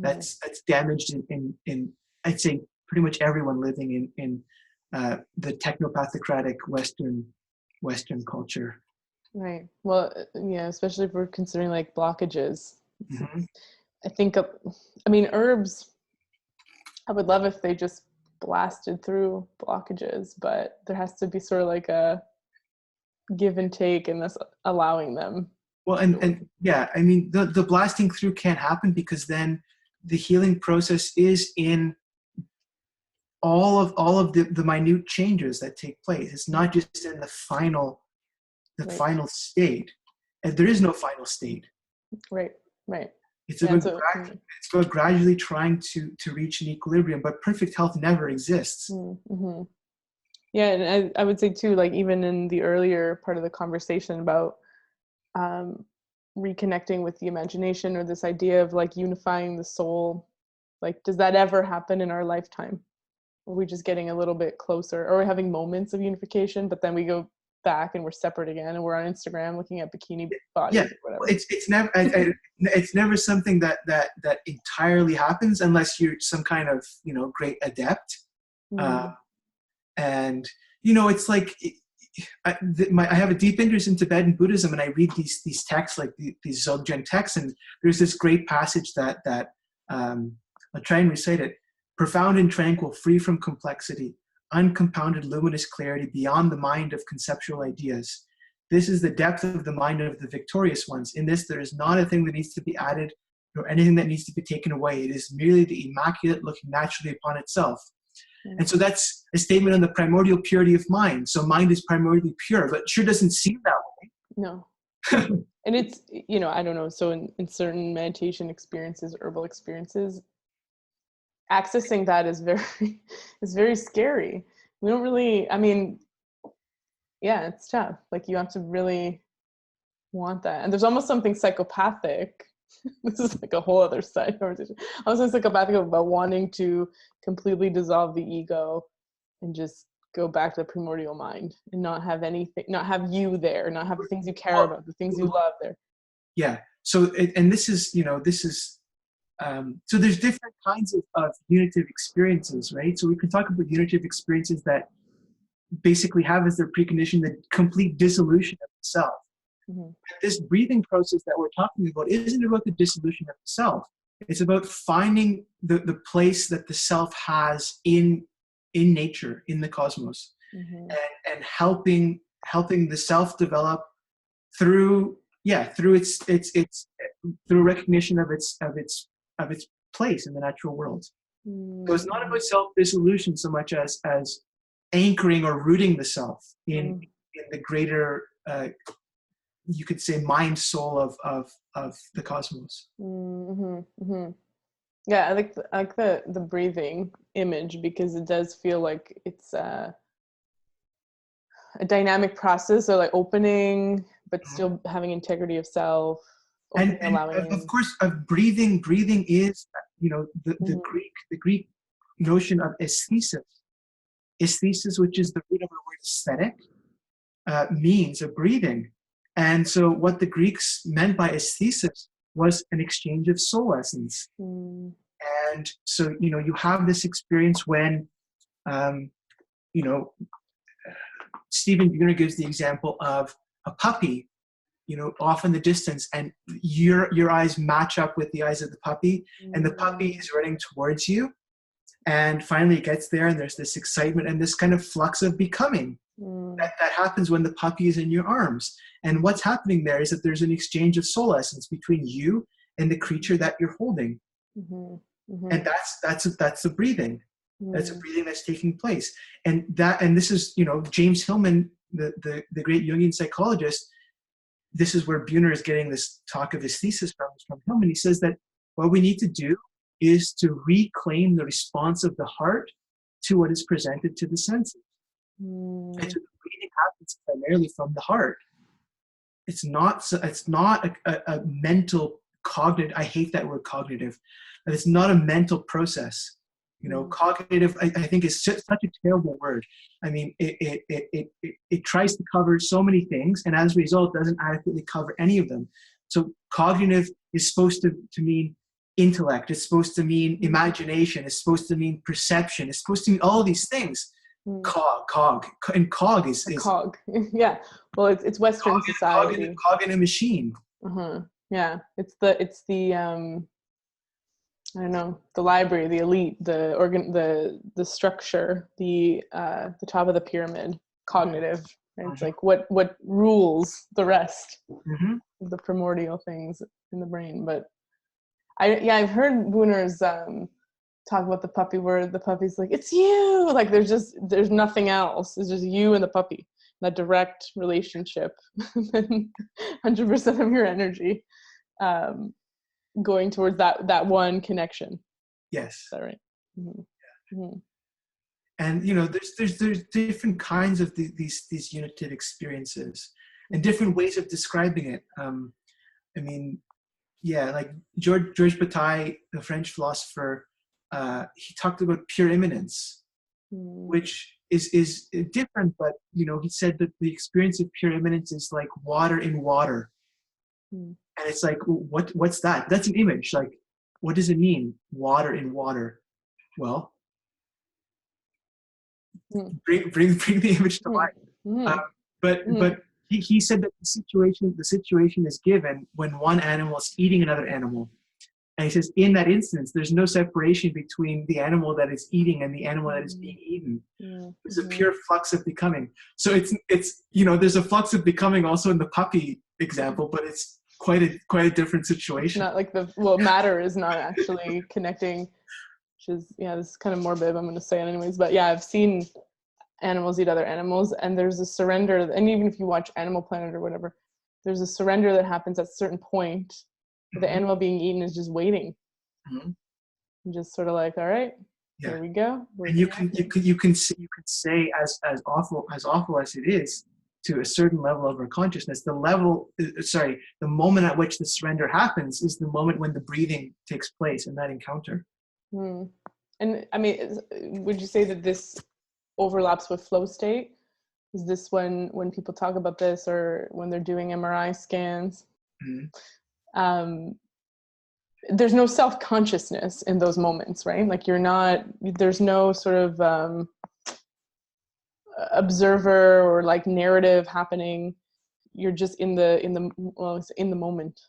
that's damaged in I'd say pretty much everyone living in the technopatocratic Western culture. Right. Well, yeah, especially if we're considering like blockages. I think, I mean, herbs, I would love if they just blasted through blockages, but there has to be sort of like a give and take in this allowing them. Well, and yeah, I mean, the blasting through can't happen because then the healing process is in all of the minute changes that take place. It's not just in the final state. And there is no final state. Right. It's about gradually trying to reach an equilibrium, but perfect health never exists. Yeah, and I would say too, like even in the earlier part of the conversation about reconnecting with the imagination, or this idea of like unifying the soul, like does that ever happen in our lifetime? Are we just getting a little bit closer, or we're having moments of unification, but then we go back and we're separate again, and we're on Instagram looking at bikini bodies or whatever? It's never something that entirely happens unless you're some kind of great adept. And it's like I have a deep interest in Tibetan Buddhism, and I read these texts, like these Dzogchen texts, and there's this great passage that I'll try and recite it. Profound and tranquil, free from complexity, uncompounded luminous clarity beyond the mind of conceptual ideas. This is the depth of the mind of the victorious ones. In this, there is not a thing that needs to be added, nor anything that needs to be taken away. It is merely the immaculate looking naturally upon itself. And so that's a statement on the primordial purity of mind. So mind is primordially pure, but it sure doesn't seem that way. No. And it's, I don't know. So in certain meditation experiences, herbal experiences, accessing that is very scary. We don't really, it's tough. Like you have to really want that. And there's almost something psychopathic. This is like a whole other side conversation. Almost psychopathic about wanting to completely dissolve the ego and just go back to the primordial mind and not have anything, not have you there, not have the things you care about, the things you love there. Yeah. So, and this is, so there's different kinds of unitive experiences, right? So we can talk about unitive experiences that basically have as their precondition the complete dissolution of the self. This breathing process that we're talking about isn't about the dissolution of the self. It's about finding the place that the self has in nature, in the cosmos, and helping the self develop through its through recognition of its place in the natural world. So it's not about self-dissolution so much as anchoring or rooting the self in the greater you could say mind soul of the cosmos. Yeah, I like the breathing image, because it does feel like it's a dynamic process, or like opening but still having integrity of self. And of course, breathing is the Greek notion of aesthesis, which is the root of the word aesthetic, means a breathing. And so what the Greeks meant by aesthesis was an exchange of soul essence. And so you have this experience when Stephen Buhner gives the example of a puppy off in the distance, and your eyes match up with the eyes of the puppy, and the puppy is running towards you, and finally it gets there, and there's this excitement and this kind of flux of becoming, That happens when the puppy is in your arms. And what's happening there is that there's an exchange of soul essence between you and the creature that you're holding. And that's the breathing. That's a breathing that's taking place. And this is, James Hillman, the great Jungian psychologist, this is where Buhner is getting this talk of his thesis from Hillman. He says that what we need to do is to reclaim the response of the heart to what is presented to the senses. And so the breathing happens primarily from the heart. It's not a mental cognitive, I hate that word cognitive, but it's not a mental process. Cognitive, I think, is such a terrible word. I mean, it tries to cover so many things, and as a result, doesn't adequately cover any of them. So cognitive is supposed to mean intellect. It's supposed to mean imagination. It's supposed to mean perception. It's supposed to mean all these things. Cog is cog. Yeah. Well, it's Western society. Cog in a machine. Yeah. It's the I don't know, the library, the elite, the structure, the top of the pyramid, cognitive. Right? It's like what rules the rest of the primordial things in the brain. But I've heard Buhner's talk about the puppy, where the puppy's like, it's you. Like there's nothing else. It's just you and the puppy. That direct relationship, 100% of your energy. Going towards that one connection. Yes. Is that right? And there's different kinds of these unitive experiences and different ways of describing it. Like Georges Bataille, the French philosopher, he talked about pure immanence, which is different, but he said that the experience of pure immanence is like water in water. And it's like, what's that? That's an image. Like, what does it mean? Water in water. Well, bring the image to life. But he said that the situation is given when one animal is eating another animal. And he says, in that instance, there's no separation between the animal that is eating and the animal that is being eaten. There's a pure flux of becoming. So it's there's a flux of becoming also in the puppy example, but it's quite a different situation. It's not like matter is not actually connecting, which is, this is kind of morbid, I'm going to say it anyways. But I've seen animals eat other animals, and there's a surrender. And even if you watch Animal Planet or whatever, there's a surrender that happens at a certain point. The animal being eaten is just waiting. And just sort of like, all right, here we go. And you can say as awful as it is, to a certain level of our consciousness, the moment at which the surrender happens is the moment when the breathing takes place in that encounter. And I mean, would you say that this overlaps with flow state? Is this when people talk about this, or when they're doing MRI scans? There's no self-consciousness in those moments, right? Like there's no sort of observer or like narrative happening. You're just in the moment.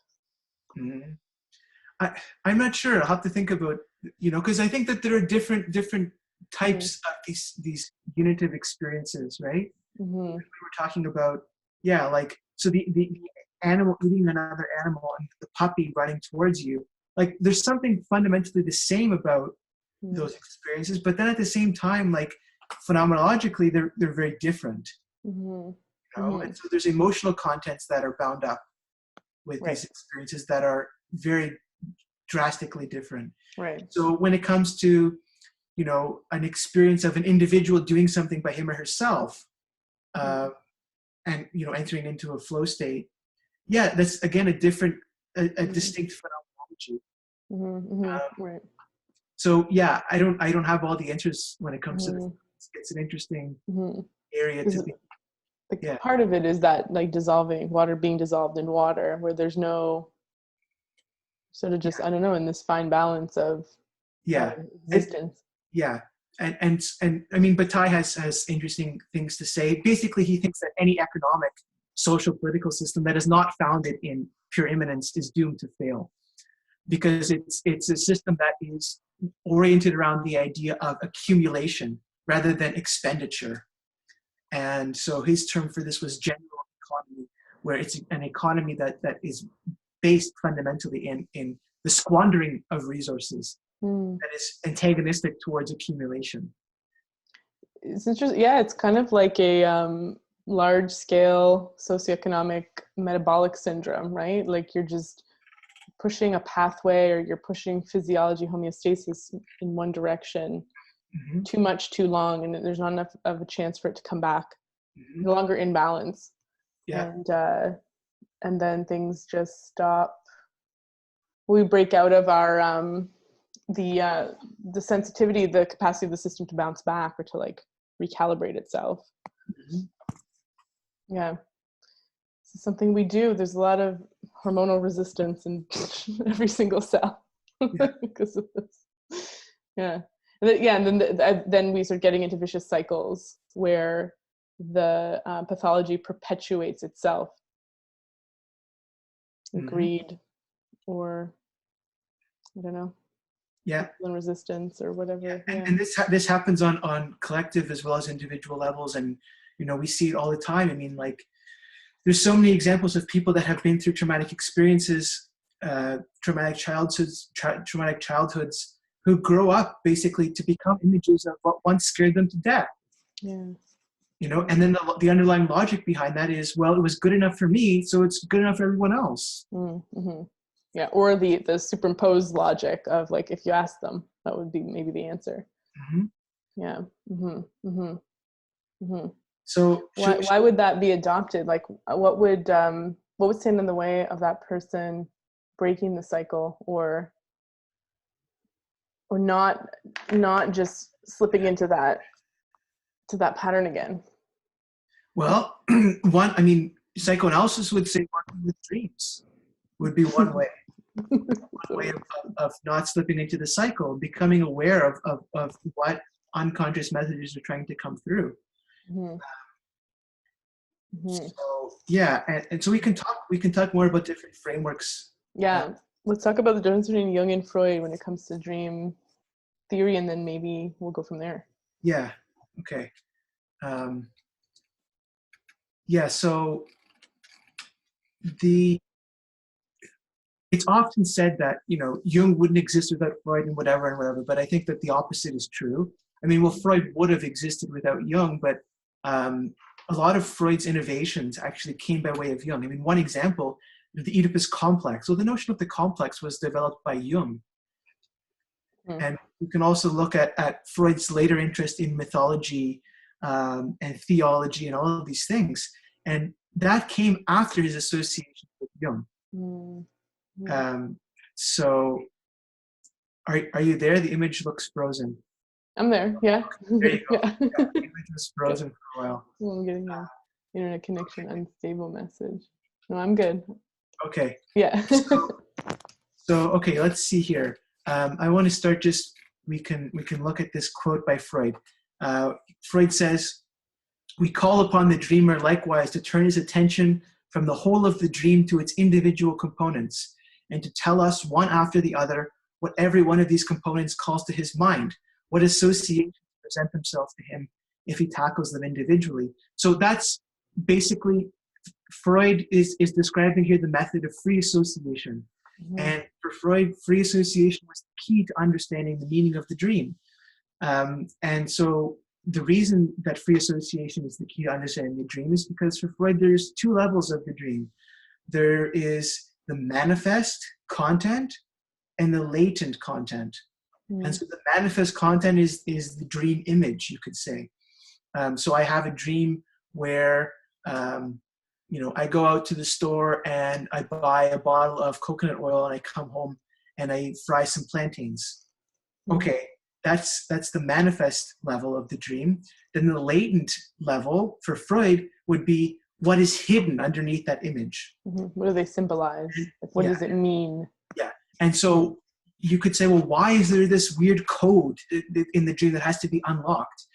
I'm not sure. I'll have to think about, because I think that there are different types of these unitive experiences, right? We were talking about, so the animal eating another animal and the puppy running towards you. Like there's something fundamentally the same about those experiences, but then at the same time, like phenomenologically, they're very different. And so there's emotional contents that are bound up with these experiences that are very drastically different. Right. So when it comes to, an experience of an individual doing something by him or herself, and entering into a flow state, that's again a different, a distinct phenomenology. Right. So I don't have all the answers when it comes to this. It's an interesting area to be. Part of it is that like water being dissolved in water, where there's no sort of just, I don't know, in this fine balance of existence. And I mean, Bataille has interesting things to say. Basically, he thinks that any economic, social, political system that is not founded in pure immanence is doomed to fail, because it's a system that is oriented around the idea of accumulation rather than expenditure. And so his term for this was general economy, where it's an economy that is based fundamentally in the squandering of resources, that is antagonistic towards accumulation. It's interesting. Yeah, it's kind of like a large-scale socioeconomic metabolic syndrome, right? Like you're just pushing a pathway, or you're pushing physiology homeostasis in one direction too much, too long, and there's not enough of a chance for it to come back. No longer in balance. Yeah. And then things just stop. We break out of our the sensitivity, the capacity of the system to bounce back or to like recalibrate itself. Yeah, it's something we do. There's a lot of hormonal resistance in every single cell because of this. Yeah, and then we start getting into vicious cycles where the pathology perpetuates itself. Greed, or I don't know. Yeah. And resistance or whatever. Yeah. And this happens on collective as well as individual levels, and we see it all the time. I mean, like, there's so many examples of people that have been through traumatic experiences, traumatic childhoods, who grow up basically to become images of what once scared them to death. Yeah. And then the underlying logic behind that is, well, it was good enough for me, so it's good enough for everyone else. Yeah, or the superimposed logic of like, if you ask them, that would be maybe the answer. Yeah. So why would that be adopted? Like, what would stand in the way of that person breaking the cycle, or not just slipping into that pattern again? Well, psychoanalysis would say working with dreams would be one way. One way of not slipping into the cycle, becoming aware of what unconscious messages are trying to come through. So yeah, and so we can talk more about different frameworks. Yeah, let's talk about the difference between Jung and Freud when it comes to dream theory, and then maybe we'll go from there. Yeah. Okay. So it's often said that Jung wouldn't exist without Freud and whatever, but I think that the opposite is true. I mean, well, Freud would have existed without Jung, but a lot of Freud's innovations actually came by way of Jung. I mean, one example, the Oedipus complex. So the notion of the complex was developed by Jung. And you can also look at Freud's later interest in mythology and theology and all of these things. And that came after his association with Jung. So are you there? The image looks frozen. I'm there, yeah. There you go. Yeah, the image was frozen for a while. I'm getting an internet connection unstable message. No, I'm good. Okay. Yeah. So okay, let's see here. I want to start we can look at this quote by Freud. Freud says, "We call upon the dreamer likewise to turn his attention from the whole of the dream to its individual components, and to tell us one after the other what every one of these components calls to his mind, what associations present themselves to him if he tackles them individually." So that's basically, Freud is describing here the method of free association. And for Freud, free association was the key to understanding the meaning of the dream. And so the reason that free association is the key to understanding the dream is because for Freud, there's two levels of the dream. There is the manifest content and the latent content. And so the manifest content is the dream image, you could say. So I have a dream where, I go out to the store and I buy a bottle of coconut oil and I come home and I fry some plantains. Okay, that's the manifest level of the dream. Then the latent level for Freud would be what is hidden underneath that image. What do they symbolize? What does it mean? Yeah, and so you could say, well, why is there this weird code in the dream that has to be unlocked?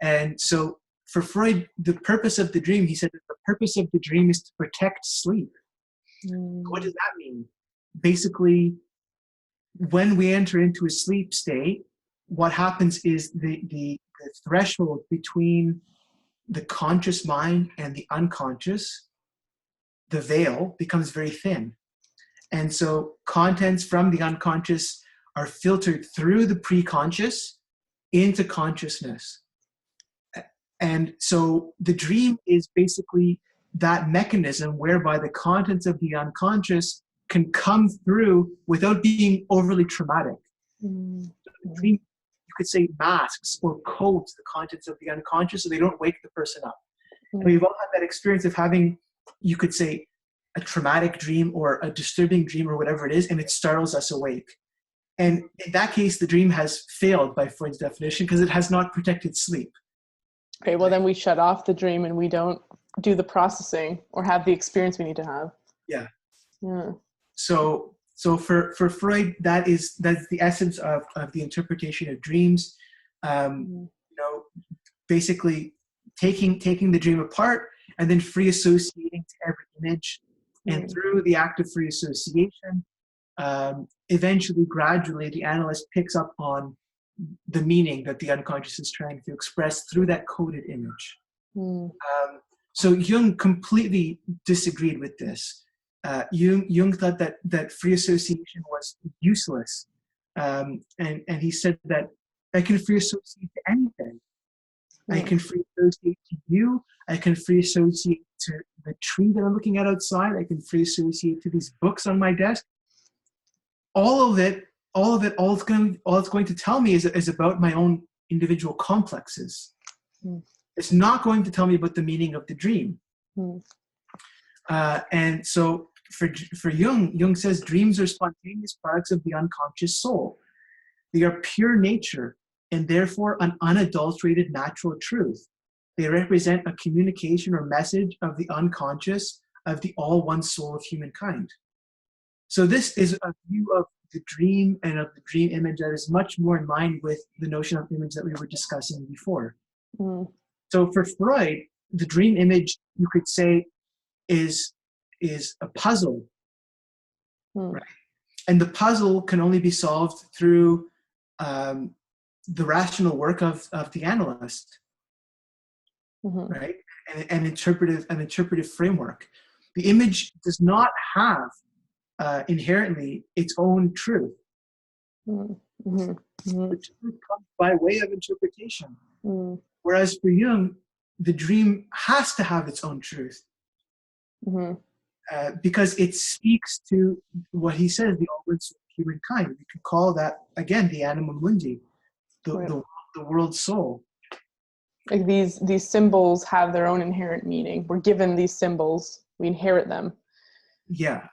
And so for Freud, the purpose of the dream, he said that the purpose of the dream is to protect sleep. What does that mean? Basically, when we enter into a sleep state, what happens is the threshold between the conscious mind and the unconscious, the veil becomes very thin. And so contents from the unconscious are filtered through the pre-conscious into consciousness. And so the dream is basically that mechanism whereby the contents of the unconscious can come through without being overly traumatic. Mm-hmm. The dream, you could say, masks or codes the contents of the unconscious so they don't wake the person up. Mm-hmm. And we've all had that experience of having, you could say, a traumatic dream or a disturbing dream or whatever it is, and it startles us awake. And in that case, the dream has failed by Freud's definition because it has not protected sleep. Okay, well then we shut off the dream and we don't do the processing or have the experience we need to have. Yeah. Yeah. So for Freud, that's the essence of the interpretation of dreams. You know, basically taking the dream apart and then free associating to every image. And through the act of free association, eventually, gradually, the analyst picks up on the meaning that the unconscious is trying to express through that coded image. So Jung completely disagreed with this. Jung thought that free association was useless. And he said that I can free associate to anything. I can free associate to you. I can free associate to the tree that I'm looking at outside. I can free associate to these books on my desk. All it's going to tell me is about my own individual complexes. It's not going to tell me about the meaning of the dream. And so for Jung says dreams are spontaneous products of the unconscious soul. They are pure nature and therefore an unadulterated natural truth. They represent a communication or message of the unconscious of the all one soul of humankind. So this is a view of the dream and of the dream image that is much more in line with the notion of image that we were discussing before. So for Freud, the dream image, you could say, is a puzzle, right? And the puzzle can only be solved through the rational work of the analyst, right? And an interpretive framework. The image does not have inherently its own truth. The truth comes by way of interpretation. Whereas for Jung, the dream has to have its own truth. Because it speaks to what he says, the all-one soul of humankind. We could call that, again, the anima mundi, the world soul. Like these symbols have their own inherent meaning. We're given these symbols, we inherit them. Yeah.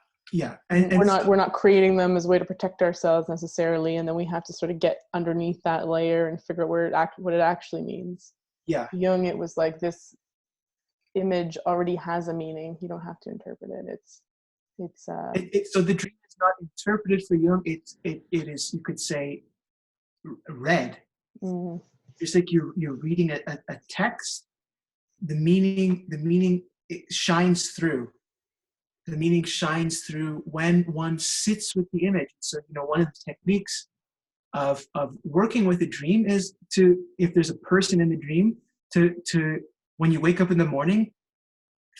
And we're not creating them as a way to protect ourselves necessarily, and then we have to sort of get underneath that layer and figure out what it actually means. Yeah. Jung, it was like this image already has a meaning. You don't have to interpret it. So the dream is not interpreted for Jung. It is, you could say, read. Just like you're reading a text, the meaning it shines through. The meaning shines through when one sits with the image. So, one of the techniques of working with a dream is to, if there's a person in the dream, to when you wake up in the morning,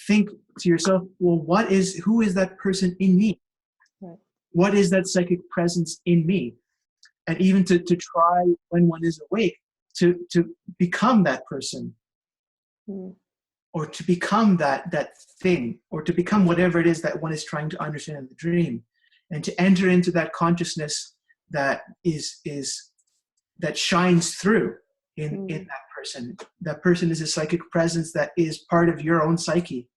think to yourself, well, who is that person in me? Right. What is that psychic presence in me? And even to try when one is awake to become that person. Or to become that thing, or to become whatever it is that one is trying to understand in the dream, and to enter into that consciousness that that shines through in that person. That person is a psychic presence that is part of your own psyche.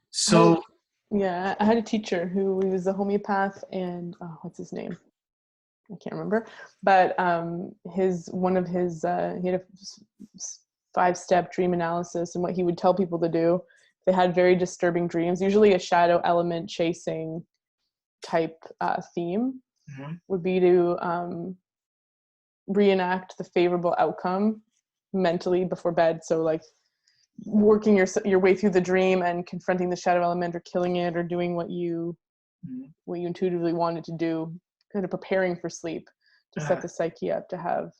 So I had a teacher who was a homeopath, and what's his name? I can't remember, but he had a 5-step dream analysis, and what he would tell people to do, they had very disturbing dreams, usually a shadow element chasing type theme, would be to reenact the favorable outcome mentally before bed. So like working your way through the dream and confronting the shadow element or killing it or doing what you intuitively wanted to do, kind of preparing for sleep to set the psyche up to have.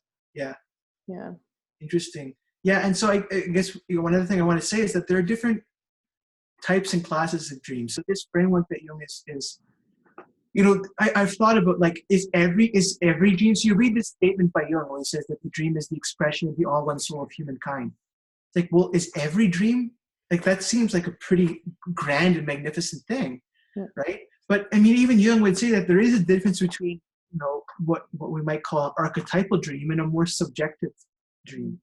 Interesting. Yeah, and so I guess one other thing I want to say is that there are different types and classes of dreams. So this framework that Jung is I've thought about, like, is every dream. So you read this statement by Jung where he says that the dream is the expression of the all one soul of humankind. It's like, well, is every dream? Like, that seems like a pretty grand and magnificent thing, right? But I mean, even Jung would say that there is a difference between, what we might call an archetypal dream and a more subjective dream,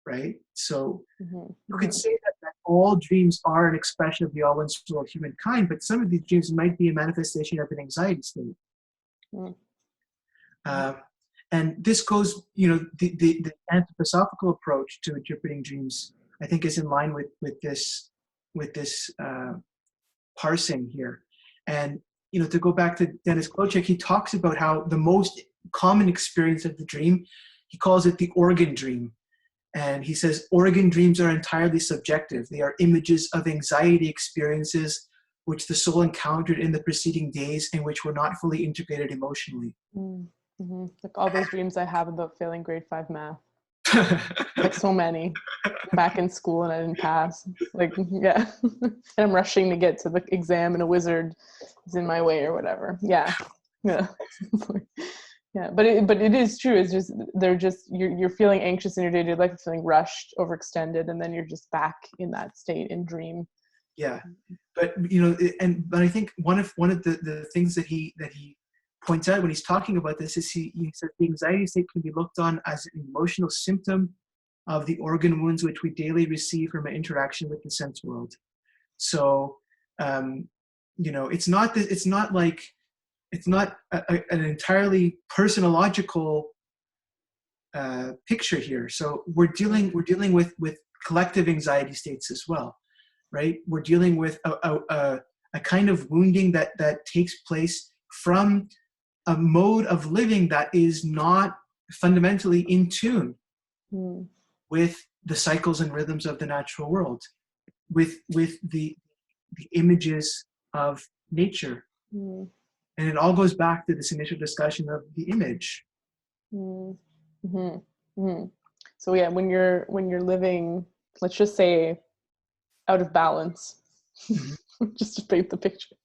right? So you could say that all dreams are an expression of the all one soul of humankind, but some of these dreams might be a manifestation of an anxiety state. And this goes, the anthroposophical approach to interpreting dreams, I think, is in line with this parsing here. And to go back to Dennis Klochek, he talks about how the most common experience of the dream, he calls it the organ dream. And he says, organ dreams are entirely subjective. They are images of anxiety experiences which the soul encountered in the preceding days and which were not fully integrated emotionally. Like all those dreams I have about failing grade 5 math. Like so many. Back in school and I didn't pass. Like, yeah. And I'm rushing to get to the exam and a wizard is in my way or whatever. Yeah. Yeah. Yeah, but it is true. It's just you're feeling anxious in your day-to-day life, feeling rushed, overextended, and then you're just back in that state in dream. Yeah, but but I think one of the things that he points out when he's talking about this is he says the anxiety state can be looked on as an emotional symptom of the organ wounds which we daily receive from an interaction with the sense world. So it's not an entirely personological picture here. So we're dealing with collective anxiety states as well, right? We're dealing with a kind of wounding that takes place from a mode of living that is not fundamentally in tune with the cycles and rhythms of the natural world, with the images of nature. And it all goes back to this initial discussion of the image. So yeah, when you're living, let's just say, out of balance, just to paint the picture,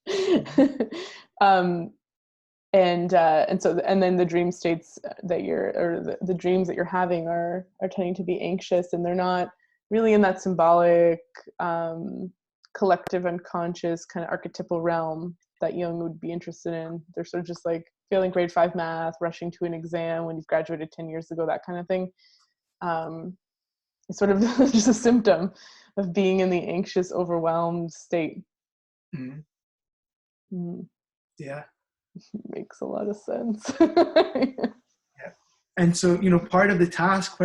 and then the dream states that the dreams that you're having are tending to be anxious, and they're not really in that symbolic, collective unconscious kind of archetypal realm that Jung would be interested in. They're sort of just like failing grade 5 math, rushing to an exam when you've graduated 10 years ago, that kind of thing. It's sort of just a symptom of being in the anxious, overwhelmed state. Yeah. Makes a lot of sense. Yeah. And so, part of the task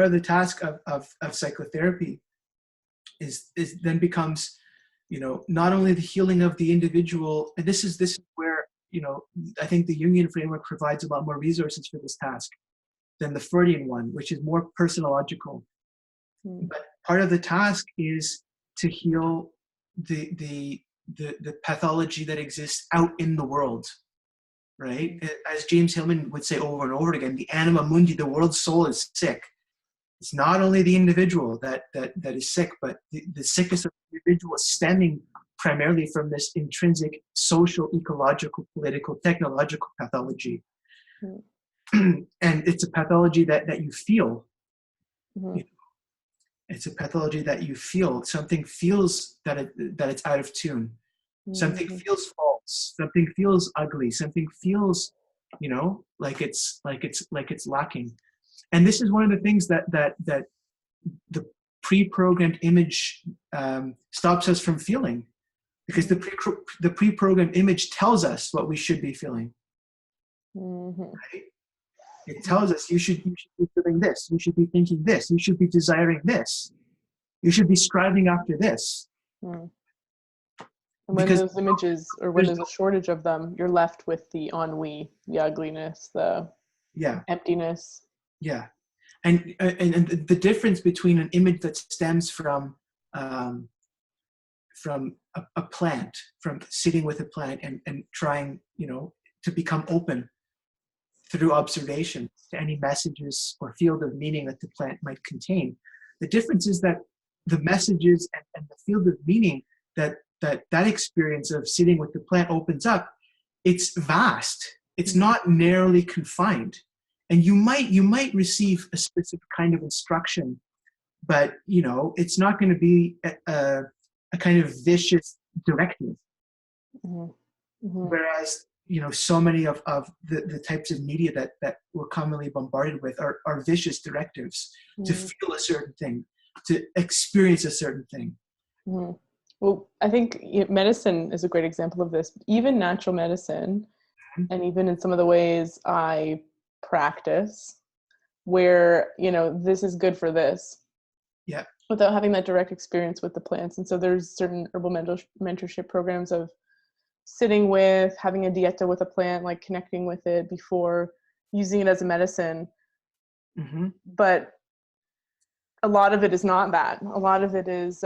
of psychotherapy is then becomes, not only the healing of the individual, and this is where, I think the Jungian framework provides a lot more resources for this task than the Freudian one, which is more personological. But part of the task is to heal the pathology that exists out in the world, right? As James Hillman would say over and over again, the anima mundi, the world's soul, is sick. It's not only the individual that is sick, but the sickness of the individual is stemming primarily from this intrinsic social, ecological, political, technological pathology. And it's a pathology that you feel. It's a pathology that you feel. Something feels that it's out of tune. Something feels false. Something feels ugly. Something feels, like it's lacking. And this is one of the things that the pre-programmed image stops us from feeling, because the pre-programmed image tells us what we should be feeling. Right? It tells us you should be feeling this. You should be thinking this. You should be desiring this. You should be striving after this. And when those images, or when there's a shortage of them, you're left with the ennui, the ugliness, the emptiness. Yeah. And the difference between an image that stems from a plant, from sitting with a plant and trying, to become open through observation to any messages or field of meaning that the plant might contain. The difference is that the messages and the field of meaning that experience of sitting with the plant opens up, it's vast. It's not narrowly confined. And you might receive a specific kind of instruction, but it's not going to be a kind of vicious directive. Whereas so many of the types of media that we're commonly bombarded with are vicious directives to feel a certain thing, to experience a certain thing. Well, I think medicine is a great example of this. Even natural medicine, and even in some of the ways I practice, where this is good for this, without having that direct experience with the plants. And so there's certain herbal mentorship programs of sitting with, having a dieta with a plant, like connecting with it before using it as a medicine. But a lot of it is not that. A lot of it is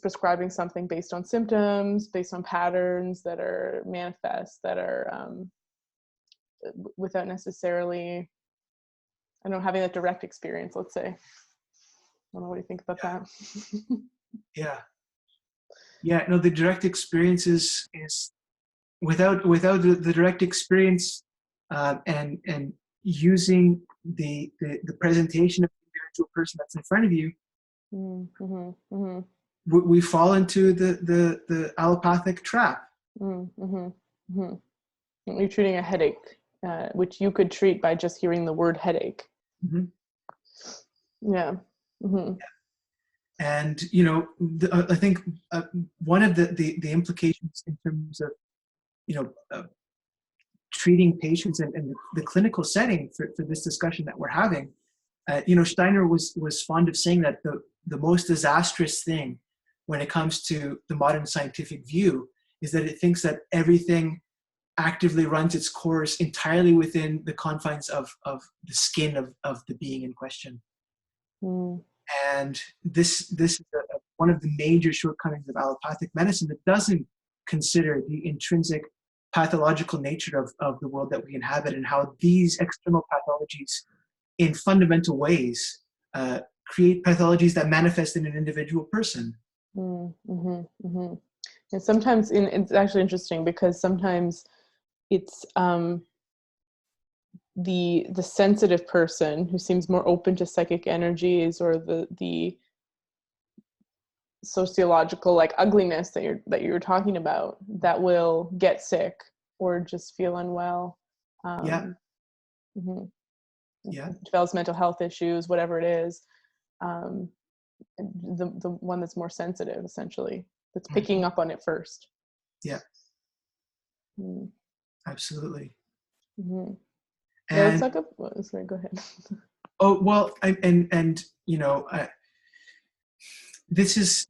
prescribing something based on symptoms, based on patterns that are manifest, that are without necessarily, having that direct experience, let's say. I don't know, what do you think about that? No, the direct experience is without the direct experience and using the presentation of the individual person that's in front of you, we fall into the allopathic trap. You're treating a headache, which you could treat by just hearing the word headache. And I think one of the implications in terms of treating patients and the clinical setting for this discussion that we're having, Steiner was fond of saying that the most disastrous thing when it comes to the modern scientific view is that it thinks that everything actively runs its course entirely within the confines of the skin of the being in question. And this is one of the major shortcomings of allopathic medicine that doesn't consider the intrinsic pathological nature of the world that we inhabit, and how these external pathologies in fundamental ways create pathologies that manifest in an individual person. And sometimes it's actually interesting because sometimes it's the sensitive person who seems more open to psychic energies, or the sociological like ugliness that you're talking about, that will get sick or just feel unwell. Develops mental health issues, whatever it is. The one that's more sensitive, essentially, that's picking up on it first. Absolutely. And, sorry, go ahead. Oh well, this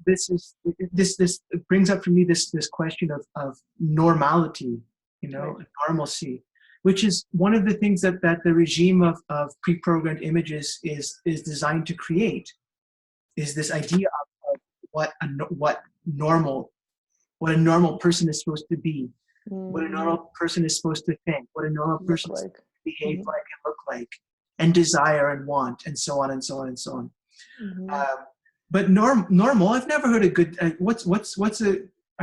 brings up for me this question of normality, normalcy, which is one of the things that the regime of pre-programmed images is designed to create, is this idea of what a normal person is supposed to be, what a normal person is supposed to think, what a normal person is supposed to behave like and look like, and desire and want, and so on and so on and so on. But normal, I've never heard a good I've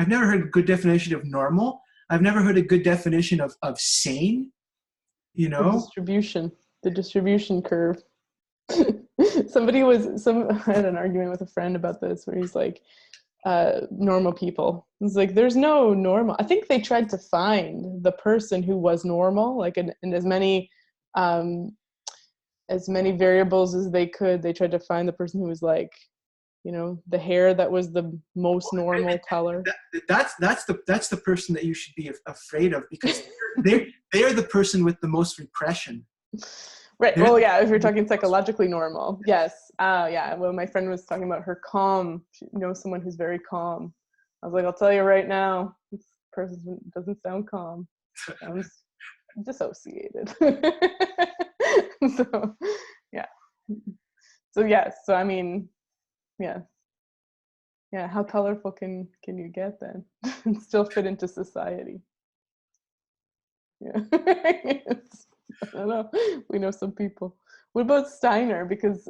never heard a good definition of normal. I've never heard a good definition of sane. The distribution curve. I had an argument with a friend about this, where he's like, normal people. It's like, there's no normal. I think they tried to find the person who was normal, like in as many variables as they could. They tried to find the person who was like, the hair that was the most normal color. That's the person that you should be afraid of, because they are the person with the most repression. Right. Well, yeah, if you're talking psychologically normal. Yes. Well, my friend was talking about her calm. She knows someone who's very calm. I was like, I'll tell you right now, this person doesn't sound calm. It sounds dissociated. So, yeah. So, yes. So, I mean, yeah. Yeah. How colorful can you get then and still fit into society? Yeah. I don't know. We know some people. What about Steiner? Because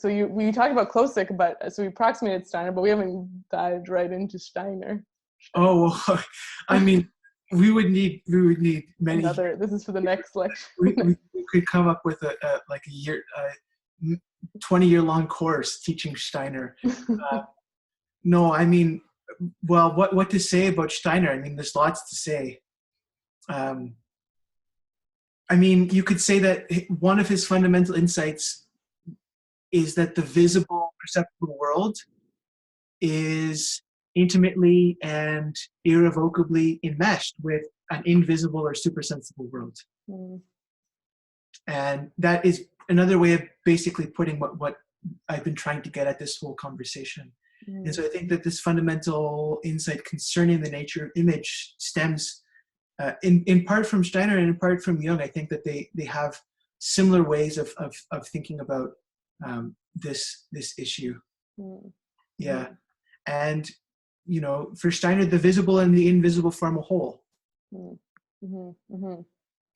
we talked about Klosik, but so we approximated Steiner, but we haven't dived right into Steiner. Oh, well, I mean, we would need many. This is for the next lecture. we could come up with a 20-year long course teaching Steiner. No, I mean, well, what to say about Steiner? I mean, there's lots to say. I mean, you could say that one of his fundamental insights is that the visible, perceptible world is intimately and irrevocably enmeshed with an invisible or supersensible world. Mm. And that is another way of basically putting what I've been trying to get at this whole conversation. Mm. And so I think that this fundamental insight concerning the nature of image stems in part from Steiner and in part from Jung. I think that they have similar ways of thinking about this issue. Mm. Yeah. And, you know, for Steiner, the visible and the invisible form a whole. Mm-hmm. Mm-hmm.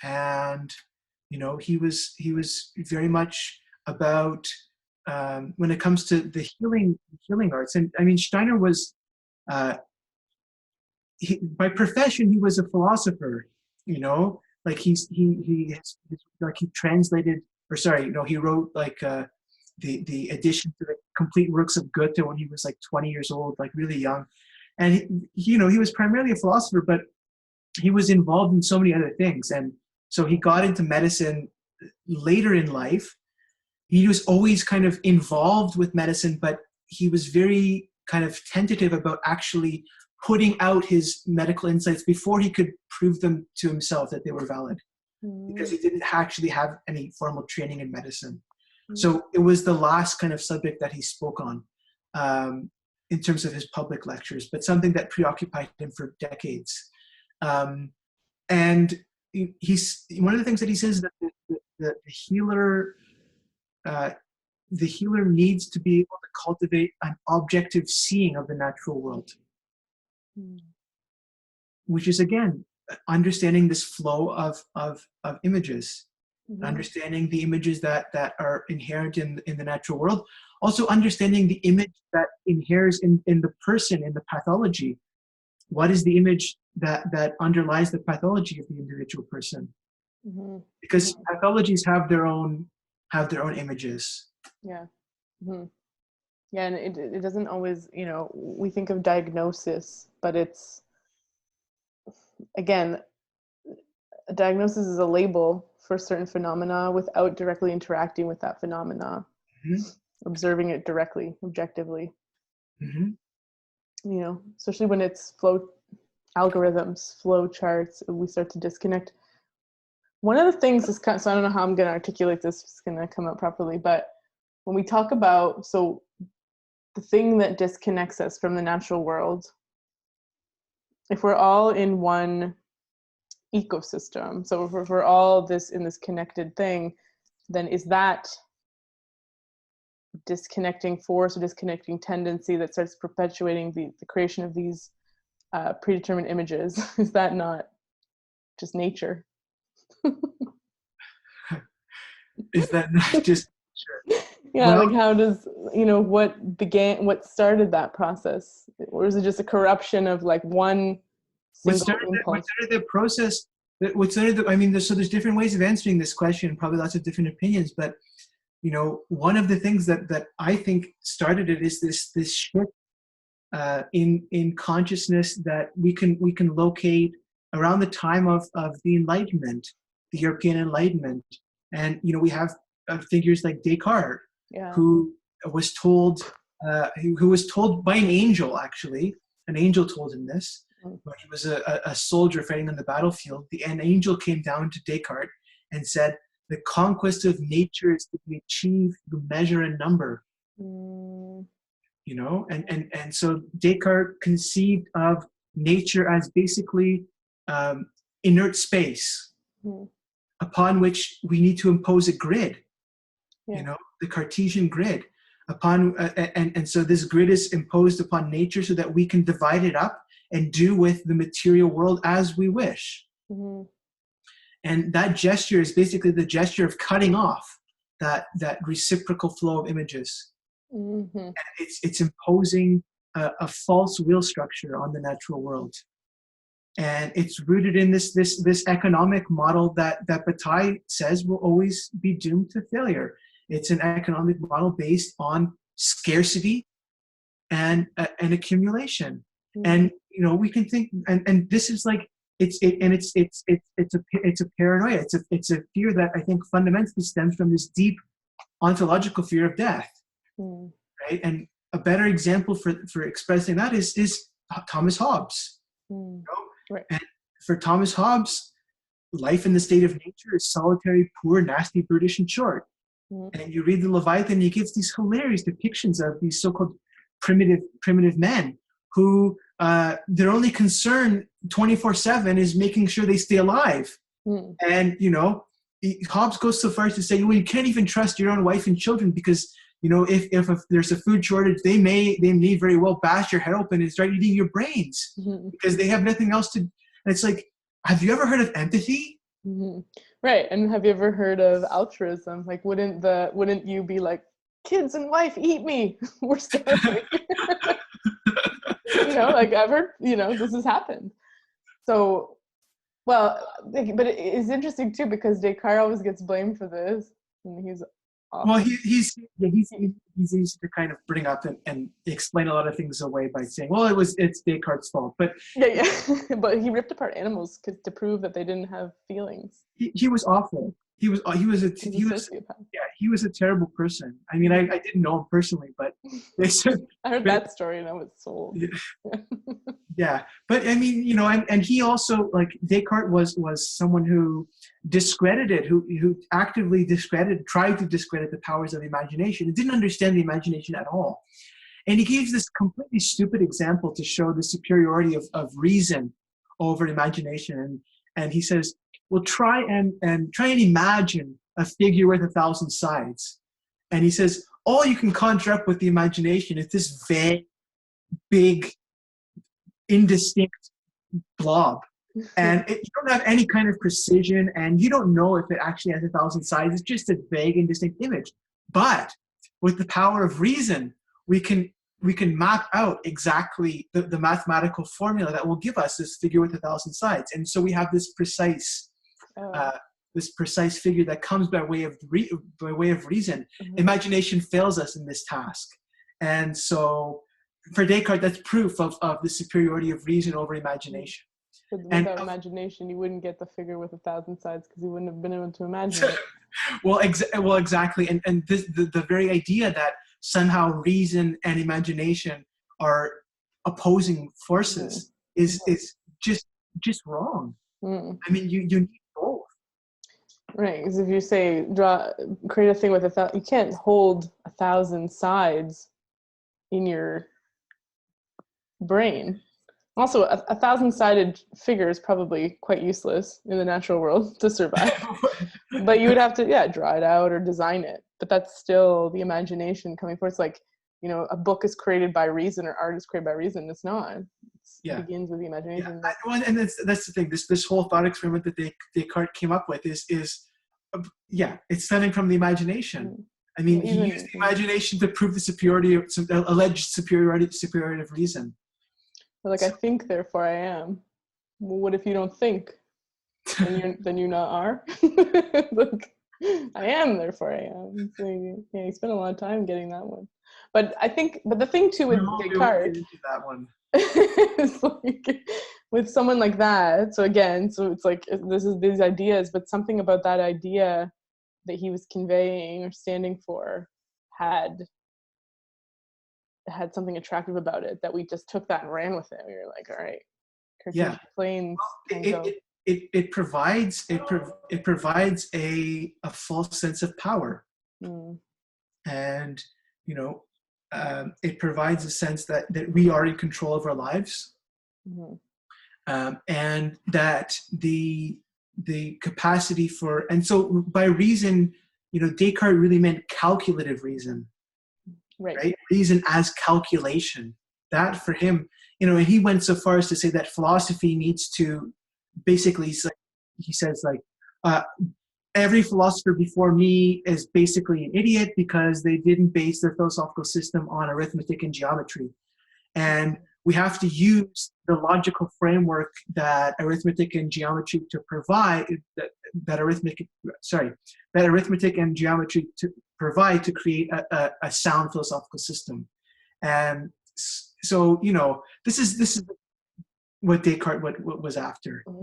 And, you know, he was very much about, when it comes to the healing arts. And I mean, Steiner was, by profession, he was a philosopher, you know, like he translated, or sorry, you know, he wrote like the addition to the complete works of Goethe when he was like 20 years old, like really young. And he was primarily a philosopher, but he was involved in so many other things. And so he got into medicine later in life. He was always kind of involved with medicine, but he was very kind of tentative about actually putting out his medical insights before he could prove them to himself that they were valid, because he didn't actually have any formal training in medicine. So it was the last kind of subject that he spoke on in terms of his public lectures, but something that preoccupied him for decades. And he's one of the things that he says that the healer needs to be able to cultivate an objective seeing of the natural world, which is again understanding this flow of images. Mm-hmm. Understanding the images that are inherent in the natural world, also understanding the image that inheres in the person, in the pathology. What is the image that underlies the pathology of the individual person? Mm-hmm. Because pathologies have their own images. Yeah. Mm-hmm. Yeah, and it doesn't always, you know, we think of diagnosis, but it's, again, a diagnosis is a label for certain phenomena without directly interacting with that phenomena, observing it directly, objectively. Mm-hmm. You know, especially when it's flow algorithms, flow charts, we start to disconnect. One of the things is so I don't know how I'm going to articulate this, it's going to come out properly, but when we talk about, so the thing that disconnects us from the natural world, if we're all in one ecosystem, so if we're all in this connected thing, then is that disconnecting force or disconnecting tendency that starts perpetuating the creation of these predetermined images? Is that not just nature? Is that not just nature? Yeah, well, like how does, you know, what started that process? Or is it just a corruption of like one single impulse? What started the process? I mean, there's different ways of answering this question, probably lots of different opinions, but, you know, one of the things that I think started it is this shift in consciousness that we can locate around the time of the Enlightenment, the European Enlightenment. And, you know, we have figures like Descartes, who was told by an angel, actually. An angel told him this. When he was a soldier fighting on the battlefield, an angel came down to Descartes and said, "The conquest of nature is to be achieved through measure and number." You know, and so Descartes conceived of nature as basically inert space upon which we need to impose a grid. You know, the Cartesian grid upon, and so this grid is imposed upon nature so that we can divide it up and do with the material world as we wish. Mm-hmm. And that gesture is basically the gesture of cutting off that reciprocal flow of images. Mm-hmm. And it's imposing a false will structure on the natural world. And it's rooted in this economic model that Bataille says will always be doomed to failure. It's an economic model based on scarcity and accumulation. Mm-hmm. And we can think, and this is like it's a paranoia. It's a fear that I think fundamentally stems from this deep ontological fear of death, right? And a better example for expressing that is Thomas Hobbes. Right. And for Thomas Hobbes, life in the state of nature is solitary, poor, nasty, brutish, and short. And you read the Leviathan, he gives these hilarious depictions of these so-called primitive men who their only concern 24/7 is making sure they stay alive. And Hobbes goes so far as to say, well, you can't even trust your own wife and children because if there's a food shortage, they may very well bash your head open and start eating your brains because they have nothing else to. And it's like, have you ever heard of empathy? Right. And have you ever heard of altruism? Like, wouldn't you be like, kids and wife, eat me, we're starving? Like I've heard, this has happened. So, well, but it's interesting too because Descartes always gets blamed for this, and he's awful. Well, he's easy to kind of bring up and explain a lot of things away by saying, well, it's Descartes' fault. But yeah. But he ripped apart animals to prove that they didn't have feelings. He was awful. He was a terrible person. I mean, I didn't know him personally, but they said I heard that story and I was sold. Yeah, but I mean, and he also, like, Descartes was someone who discredited, who actively tried to discredit the powers of the imagination. He didn't understand the imagination at all. And he gives this completely stupid example to show the superiority of reason over imagination. And he says, well, try and imagine a figure with 1,000 sides. And he says, all you can conjure up with the imagination is this vague, big, indistinct blob. And you don't have any kind of precision, and you don't know if it actually has 1,000 sides. It's just a vague, indistinct image. But with the power of reason, we can map out exactly the mathematical formula that will give us this figure with 1,000 sides. And so we have this precise figure that comes by way of reason. Imagination fails us in this task. And so for Descartes, that's proof of the superiority of reason over imagination. But without imagination, you wouldn't get the figure with 1,000 sides because you wouldn't have been able to imagine it. Well, exactly. And this, the very idea that somehow reason and imagination are opposing forces is just wrong. I mean, you need both. Right, because if you say create a thing with 1,000, you can't hold 1,000 sides in your brain. Also, a 1,000-sided figure is probably quite useless in the natural world to survive. But you would have to, draw it out or design it. But that's still the imagination coming forth. It's like, a book is created by reason or art is created by reason. It's not. It begins with the imagination. And that's the thing. This whole thought experiment that Descartes came up with is it's stemming from the imagination. I mean, he used the imagination to prove the superiority of alleged superiority of reason. Like, I think, therefore I am. Well, what if you don't think? Then you not are? Like, I am, therefore I am. So, you spent a lot of time getting that one. But the thing too with Descartes, that one. It's like, with someone like that, so it's like, this is these ideas, but something about that idea that he was conveying or standing for had something attractive about it, that we just took that and ran with it. We were like, all right, Cartesian planes. It provides a false sense of power, and it provides a sense that we are in control of our lives, and that the capacity for, and so by reason, Descartes really meant calculative reason. Right? Reason as calculation. That for him, and he went so far as to say that philosophy needs to basically, he says, like, every philosopher before me is basically an idiot because they didn't base their philosophical system on arithmetic and geometry. And we have to use the logical framework that arithmetic and geometry to provide, that arithmetic and geometry to provide to create a sound philosophical system. And so, this is what Descartes what was after. It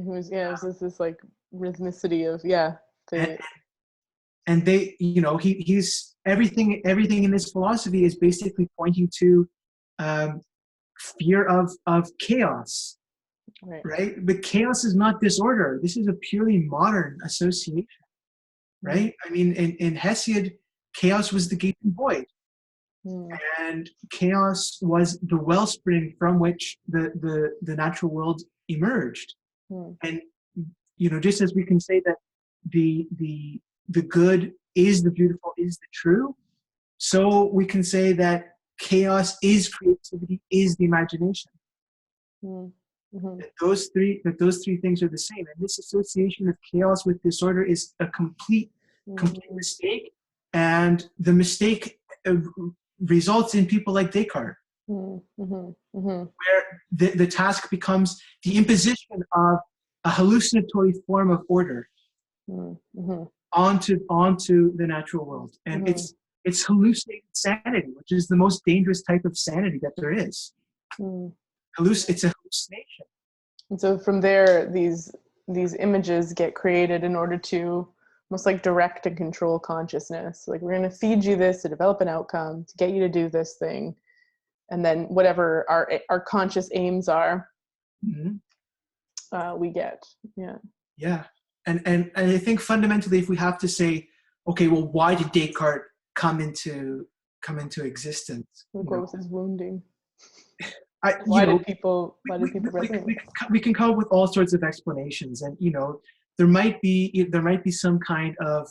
was this like rhythmicity of and they, he's everything in this philosophy is basically pointing to fear of chaos, right? But chaos is not disorder. This is a purely modern association, right? I mean, in Hesiod, chaos was the gaping void. And chaos was the wellspring from which the natural world emerged. And just as we can say that the good is the beautiful, is the true, so we can say that chaos is creativity, is the imagination. That those three things are the same. And this association of chaos with disorder is a complete mistake. And the mistake results in people like Descartes, where the task becomes the imposition of a hallucinatory form of order onto the natural world. And it's hallucinated sanity, which is the most dangerous type of sanity that there is. It's a hallucination. And so from there, these images get created in order to almost like direct and control consciousness. Like, we're going to feed you this to develop an outcome, to get you to do this thing. And then whatever our conscious aims are, we get. Yeah. And I think fundamentally, if we have to say, okay, well, why did Descartes come into existence? What was his wounding? Why did people resonate? We can come up with all sorts of explanations, and there might be some kind of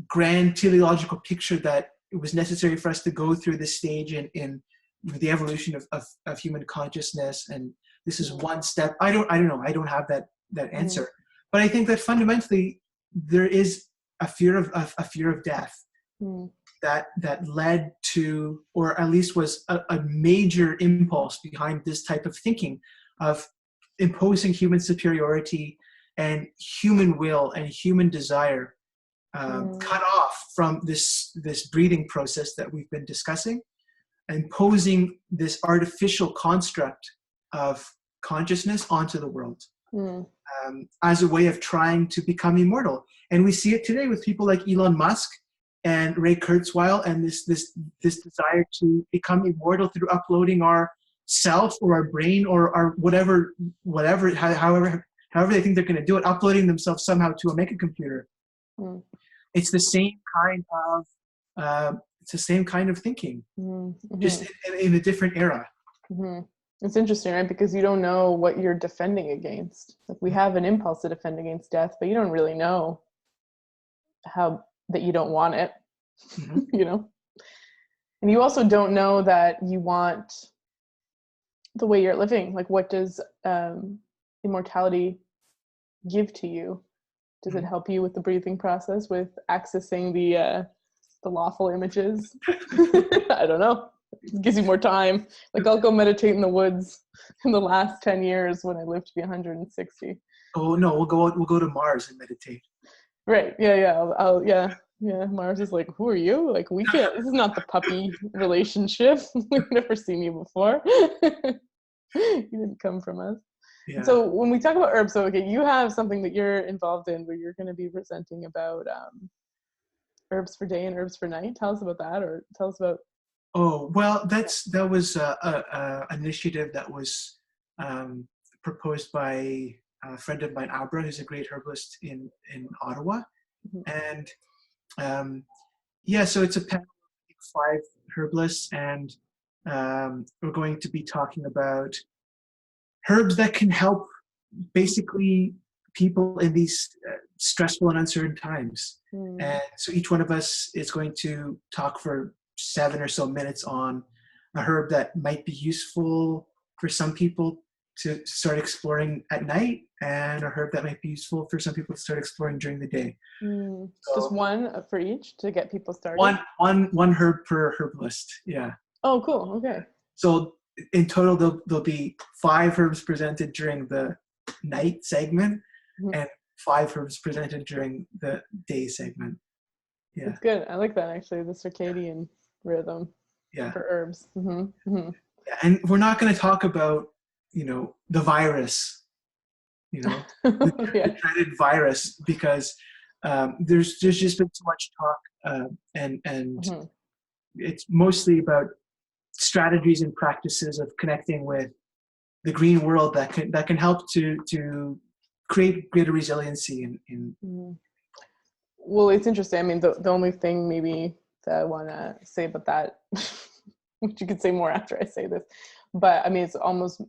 grand teleological picture that it was necessary for us to go through this stage in the evolution of human consciousness, and this is one step. I don't know. I don't have that answer, but I think that fundamentally there is a fear of death that led to, or at least was a major impulse behind this type of thinking of imposing human superiority and human will and human desire cut off from this breathing process that we've been discussing, imposing this artificial construct of consciousness onto the world as a way of trying to become immortal. And we see it today with people like Elon Musk and Ray Kurzweil, and this desire to become immortal through uploading our self or our brain or our whatever, however they think they're going to do it, uploading themselves somehow to a mega computer. It's the same kind of thinking, just in a different era. It's interesting, right? Because you don't know what you're defending against. Like, we have an impulse to defend against death, but you don't really know how that you don't want it, And you also don't know that you want the way you're living. Like, what does immortality give to you? Does it help you with the breathing process, with accessing the lawful images? I don't know. It gives you more time. Like, I'll go meditate in the woods in the last 10 years when I live to be 160. Oh no, we'll go to Mars and meditate. Right. Yeah. Yeah. Mars is like, who are you? Like, we can't. This is not the puppy relationship. We've never seen you before. You didn't come from us. Yeah. So when we talk about herbs, so okay, you have something that you're involved in where you're going to be presenting about herbs for day and herbs for night. Tell us about that, or tell us about. Oh well, that was a initiative that was proposed by a friend of mine, Abra, who's a great herbalist in Ottawa, and so it's a panel of 5 herbalists, and we're going to be talking about herbs that can help basically people in these stressful and uncertain times. And so each one of us is going to talk for 7 or so minutes on a herb that might be useful for some people to start exploring at night, and a herb that might be useful for some people to start exploring during the day. So Just one for each to get people started? One herb per herbalist, yeah. Oh, cool, okay. So in total, there'll be 5 herbs presented during the night segment, and 5 herbs presented during the day segment. Yeah. That's good. I like that, actually, the circadian rhythm for herbs. Yeah, and we're not going to talk about, the virus, the dreaded virus, because there's just been too much talk, and it's mostly about strategies and practices of connecting with the green world that can help to create greater resiliency in Well, it's interesting. I mean, the only thing maybe that I want to say about that, which you could say more after I say this, but I mean, it's almost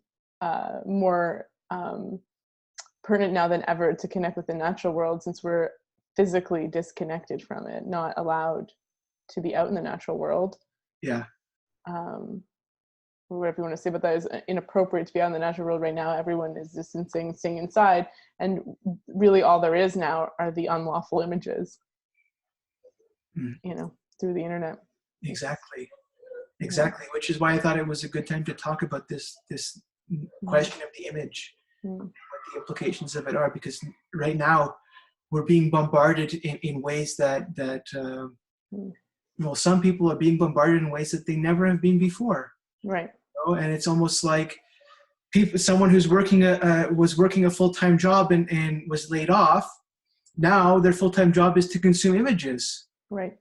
more pertinent now than ever to connect with the natural world, since we're physically disconnected from it, not allowed to be out in the natural world. Yeah. Whatever you want to say about that, is inappropriate to be out in the natural world right now. Everyone is distancing, staying inside, and really all there is now are the unlawful images, through the internet. Exactly, which is why I thought it was a good time to talk about this question of the image, what the implications of it are, because right now we're being bombarded in ways that some people are being bombarded in ways that they never have been before. Right. And it's almost like someone who's was working a full-time job and was laid off. Now their full-time job is to consume images. Right.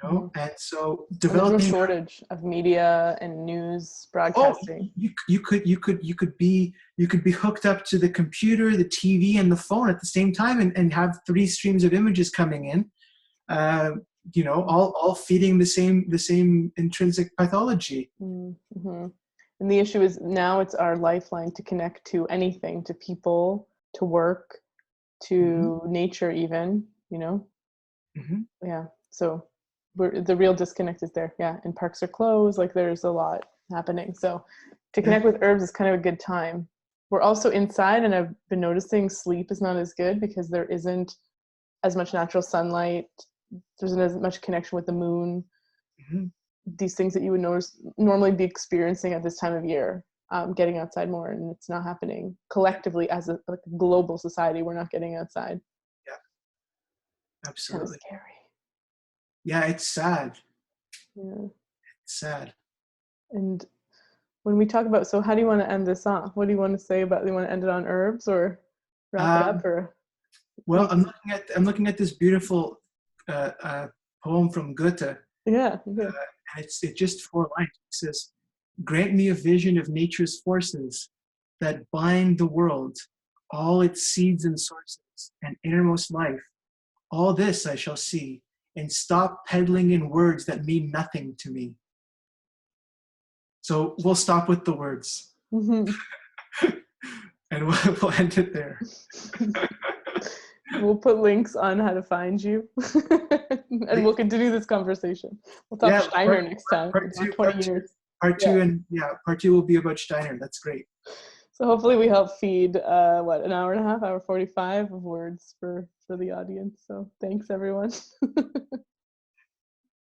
And so developing there's no shortage of media and news broadcasting. You could be hooked up to the computer, the TV, and the phone at the same time, and have 3 streams of images coming in. All feeding the same intrinsic pathology. Mm-hmm. And the issue is now it's our lifeline to connect to anything, to people, to work, to nature, even. Yeah. So the real disconnect is there. Yeah, and parks are closed. Like, there's a lot happening. So to connect with herbs is kind of a good time. We're also inside, and I've been noticing sleep is not as good because there isn't as much natural sunlight. There isn't as much connection with the moon. These things that you would normally be experiencing at this time of year, getting outside more, and it's not happening collectively as a global society. We're not getting outside. Yeah, absolutely. It's kind of scary. Yeah, it's sad. Yeah, it's sad. And when we talk about, so how do you want to end this off? What do you want to say about? Do you want to end it on herbs or wrap it up? Or well, I'm looking at this beautiful poem from Goethe. Yeah. And it's just 4 lines. It says, "Grant me a vision of nature's forces that bind the world, all its seeds and sources, and innermost life. All this I shall see, and stop peddling in words that mean nothing to me." So we'll stop with the words. And we'll end it there. We'll put links on how to find you. And we'll continue this conversation. We'll talk Steiner next time. Part 2, 20 years. Part 2 part 2 will be about Steiner. That's great. So hopefully we help feed an hour and a half, hour 45 of words for the audience. So thanks, everyone.